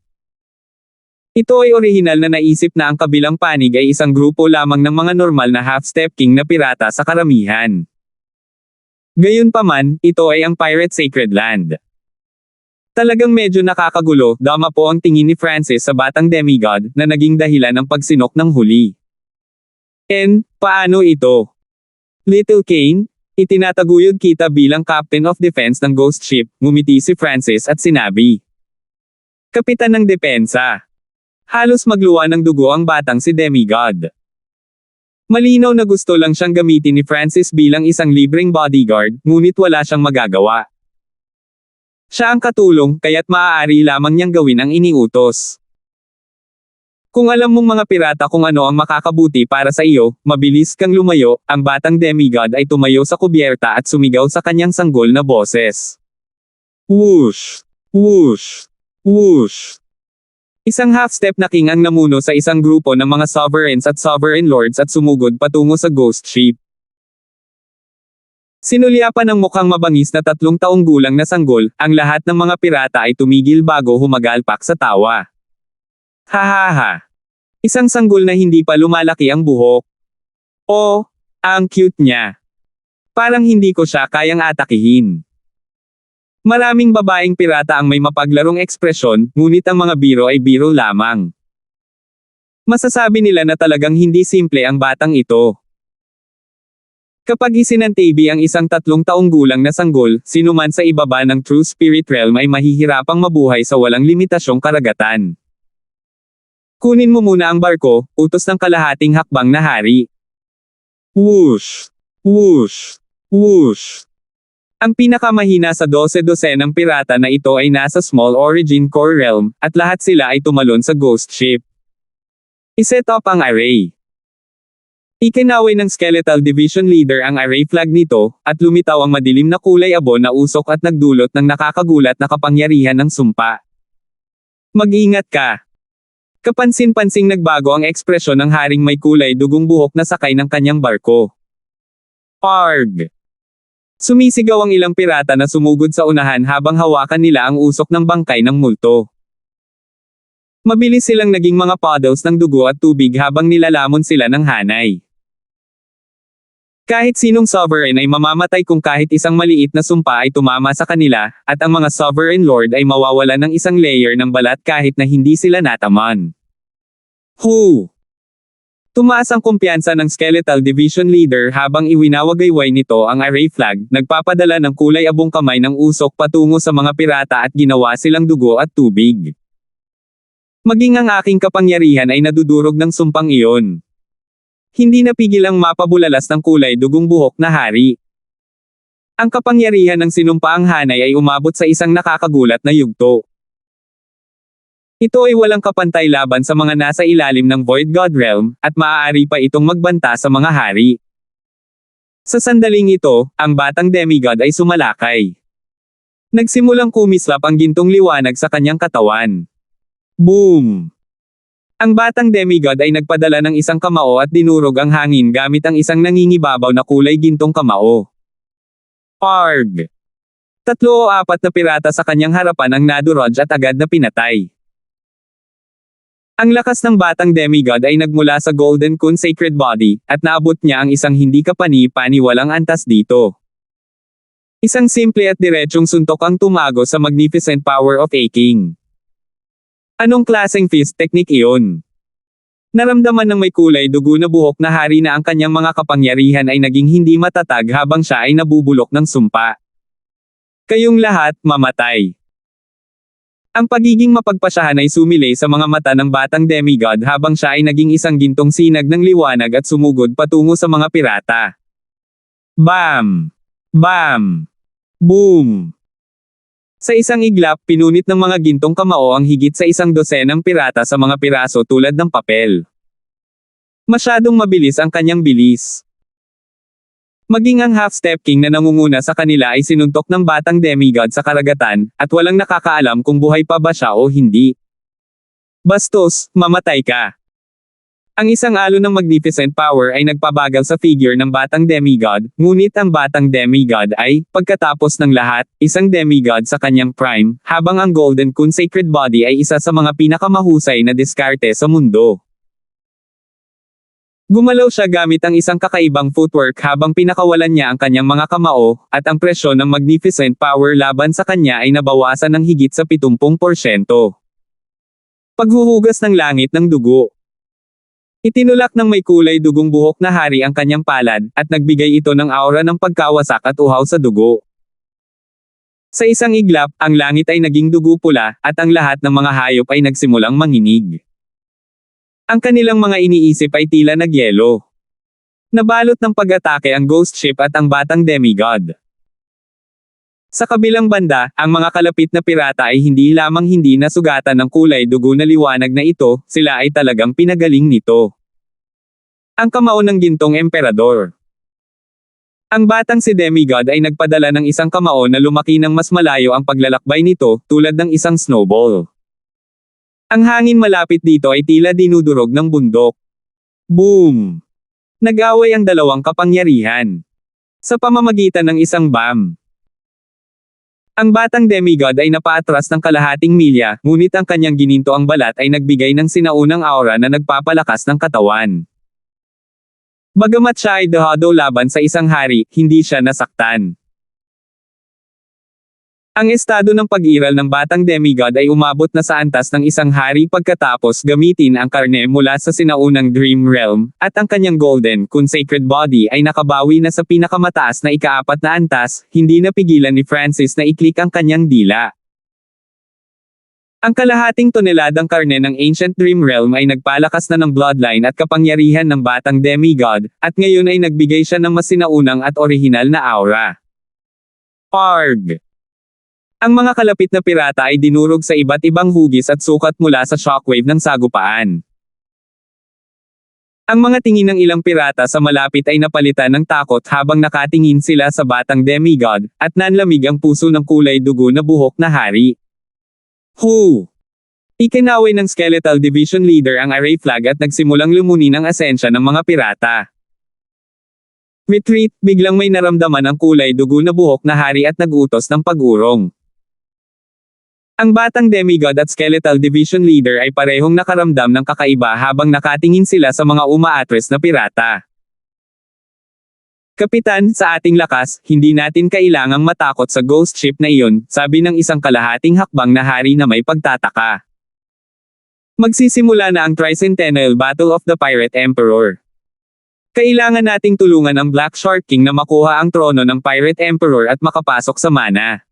Ito ay orihinal na naisip na ang kabilang panig ay isang grupo lamang ng mga normal na half-step king na pirata sa karamihan. Gayunpaman, ito ay ang Pirate Sacred Land. Talagang medyo nakakagulo, dama po ang tingin ni Francis sa batang demigod na naging dahilan ng pagsinok ng huli. Paano ito? Little Kane, itinataguyod kita bilang Captain of Defense ng Ghost Ship, ngumiti si Francis at sinabi. Kapitan ng Depensa. Halos magluwa ng dugo ang batang si demigod. Malinaw na gusto lang siyang gamitin ni Francis bilang isang libreng bodyguard, ngunit wala siyang magagawa. Siya ang katulong, kaya't maaari lamang niyang gawin ang iniutos. Kung alam mong mga pirata kung ano ang makakabuti para sa iyo, mabilis kang lumayo, ang batang demigod ay tumayo sa kubyerta at sumigaw sa kanyang sanggol na boses. Whoosh! Whoosh! Whoosh! Isang half-step na king ang namuno sa isang grupo ng mga sovereigns at sovereign lords at sumugod patungo sa ghost ship. Sinulyapan ng mukhang mabangis na 3 taong gulang na sanggol, ang lahat ng mga pirata ay tumigil bago humagalpak sa tawa. Hahaha. Isang sanggol na hindi pa lumalaki ang buhok. Oh, ang cute niya. Parang hindi ko siya kayang atakihin. Maraming babaeng pirata ang may mapaglarong ekspresyon, ngunit ang mga biro ay biro lamang. Masasabi nila na talagang hindi simple ang batang ito. Kapag isinantabi ang isang 3 taong gulang na sanggol, sinuman sa ibaba ng True Spirit Realm ay mahihirapang mabuhay sa walang limitasyong karagatan. Kunin mo muna ang barko, utos ng kalahating hakbang na hari. Whoosh! Whoosh! Whoosh! Ang pinakamahina sa 12-dosenang pirata na ito ay nasa Small Origin Core Realm, at lahat sila ay tumalon sa Ghost Ship. Iset up ang array. Ikinaway ng Skeletal Division Leader ang array flag nito, at lumitaw ang madilim na kulay abo na usok at nagdulot ng nakakagulat na kapangyarihan ng sumpa. Mag-ingat ka! Kapansin-pansing nagbago ang ekspresyon ng haring may kulay dugong buhok na sakay ng kanyang barko. Arg! Sumisigaw ang ilang pirata na sumugod sa unahan habang hawakan nila ang usok ng bangkay ng multo. Mabilis silang naging mga puddles ng dugo at tubig habang nilalamon sila ng hanay. Kahit sinong sovereign ay mamamatay kung kahit isang maliit na sumpa ay tumama sa kanila, at ang mga sovereign lord ay mawawalan ng isang layer ng balat kahit na hindi sila nataman. Hu! Tumaas ang kumpiyansa ng Skeletal Division Leader habang iwinawagayway nito ang array flag, nagpapadala ng kulay abong kamay ng usok patungo sa mga pirata at ginawa silang dugo at tubig. Maging ang aking kapangyarihan ay nadudurog ng sumpang iyon. Hindi napigil ang mapabulalas ng kulay dugong buhok na hari. Ang kapangyarihan ng sinumpaang hanay ay umabot sa isang nakakagulat na yugto. Ito ay walang kapantay laban sa mga nasa ilalim ng Void God Realm, at maaari pa itong magbanta sa mga hari. Sa sandaling ito, ang batang demigod ay sumalakay. Nagsimulang kumislap ang gintong liwanag sa kanyang katawan. Boom! Ang batang demigod ay nagpadala ng isang kamao at dinurog ang hangin gamit ang isang nangingibabaw na kulay gintong kamao. Arg! 3 o 4 na pirata sa kanyang harapan ang nadurog at agad na pinatay. Ang lakas ng batang demigod ay nagmula sa Golden Kun Sacred Body, at naabot niya ang isang hindi kapani-paniwalang antas dito. Isang simple at diretsong suntok ang tumago sa magnificent power of a king. Anong klaseng fist technique iyon? Naramdaman ng may kulay dugo na buhok na hari na ang kanyang mga kapangyarihan ay naging hindi matatag habang siya ay nabubulok ng sumpa. Kayong lahat, mamatay. Ang pagiging mapagpasyahan ay sumilay sa mga mata ng batang demigod habang siya ay naging isang gintong sinag ng liwanag at sumugod patungo sa mga pirata. Bam! Bam! Boom! Sa isang iglap, pinunit ng mga gintong kamao ang higit sa 1 dosenang pirata sa mga piraso tulad ng papel. Masyadong mabilis ang kanyang bilis. Maging ang Half-Step King na nangunguna sa kanila ay sinuntok ng batang demigod sa karagatan, at walang nakakaalam kung buhay pa ba siya o hindi. Bastos, mamatay ka. Ang isang alon ng magnificent power ay nagpabagal sa figure ng batang demigod, ngunit ang batang demigod ay, pagkatapos ng lahat, isang demigod sa kanyang prime, habang ang Golden Kun Sacred Body ay isa sa mga pinakamahusay na diskarte sa mundo. Gumalaw siya gamit ang isang kakaibang footwork habang pinakawalan niya ang kanyang mga kamao, at ang presyon ng magnificent power laban sa kanya ay nabawasan ng higit sa 70%. Paghuhugas ng langit ng dugo. Itinulak ng may kulay dugong buhok na hari ang kanyang palad, at nagbigay ito ng aura ng pagkawasak at uhaw sa dugo. Sa isang iglap, ang langit ay naging dugo pula, at ang lahat ng mga hayop ay nagsimulang manginig. Ang kanilang mga iniisip ay tila nagyelo. Nabalot ng pag-atake ang ghost ship at ang batang demigod. Sa kabilang banda, ang mga kalapit na pirata ay hindi lamang hindi nasugatan ng kulay dugo na liwanag na ito, sila ay talagang pinagaling nito. Ang kamao ng gintong emperador. Ang batang si demigod ay nagpadala ng isang kamao na lumaki ng mas malayo ang paglalakbay nito, tulad ng isang snowball. Ang hangin malapit dito ay tila dinudurog ng bundok. Boom! Nag-away ang dalawang kapangyarihan. Sa pamamagitan ng isang BAM. Ang batang demigod ay napaatras ng kalahating milya, ngunit ang kanyang ginintoang balat ay nagbigay ng sinaunang aura na nagpapalakas ng katawan. Bagamat siya ay dahado laban sa isang hari, hindi siya nasaktan. Ang estado ng pag-iral ng batang demigod ay umabot na sa antas ng isang hari pagkatapos gamitin ang karne mula sa sinaunang Dream Realm, at ang kanyang Golden Kun Sacred Body ay nakabawi na sa pinakamataas na ika-4 na antas, hindi napigilan ni Francis na i-click ang kanyang dila. Ang kalahating toneladang karne ng Ancient Dream Realm ay nagpalakas na ng bloodline at kapangyarihan ng batang demigod, at ngayon ay nagbigay siya ng mas sinaunang at orihinal na aura. Arg! Ang mga kalapit na pirata ay dinurog sa iba't ibang hugis at sukat mula sa shockwave ng sagupaan. Ang mga tingin ng ilang pirata sa malapit ay napalitan ng takot habang nakatingin sila sa batang demigod, at nanlamig ang puso ng kulay dugo na buhok na hari. Hu! Ikinaway ng Skeletal Division Leader ang array flag at nagsimulang lumunin ang asensya ng mga pirata. Retreat, biglang may naramdaman ang kulay dugo na buhok na hari at nag-utos ng pag-urong. Ang batang demigod at Skeletal Division Leader ay parehong nakaramdam ng kakaiba habang nakatingin sila sa mga umaatres na pirata. Kapitan, sa ating lakas, hindi natin kailangang matakot sa ghost ship na iyon, sabi ng isang kalahating hakbang na hari na may pagtataka. Magsisimula na ang Tricentennial Battle of the Pirate Emperor. Kailangan nating tulungan ang Black Shark King na makuha ang trono ng Pirate Emperor at makapasok sa mana.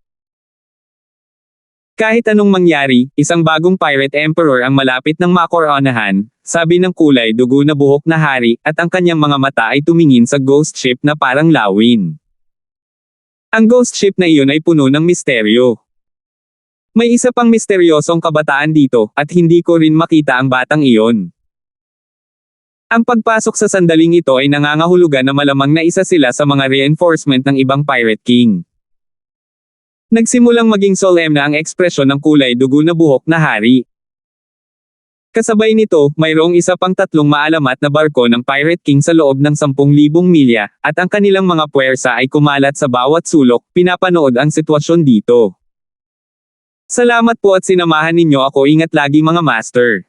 Kahit anong mangyari, isang bagong Pirate Emperor ang malapit ng makoronahan, sabi ng kulay dugo na buhok na hari, at ang kanyang mga mata ay tumingin sa ghost ship na parang lawin. Ang ghost ship na iyon ay puno ng misteryo. May isa pang misteryosong kabataan dito, at hindi ko rin makita ang batang iyon. Ang pagpasok sa sandaling ito ay nangangahulugan na malamang na isa sila sa mga reinforcement ng ibang Pirate King. Nagsimulang maging solemn na ang ekspresyon ng kulay dugo na buhok na hari. Kasabay nito, mayroong isa pang 3 maalamat na barko ng Pirate King sa loob ng 10,000 milya, at ang kanilang mga puwersa ay kumalat sa bawat sulok, pinapanood ang sitwasyon dito. Salamat po at sinamahan ninyo ako, ingat lagi mga master.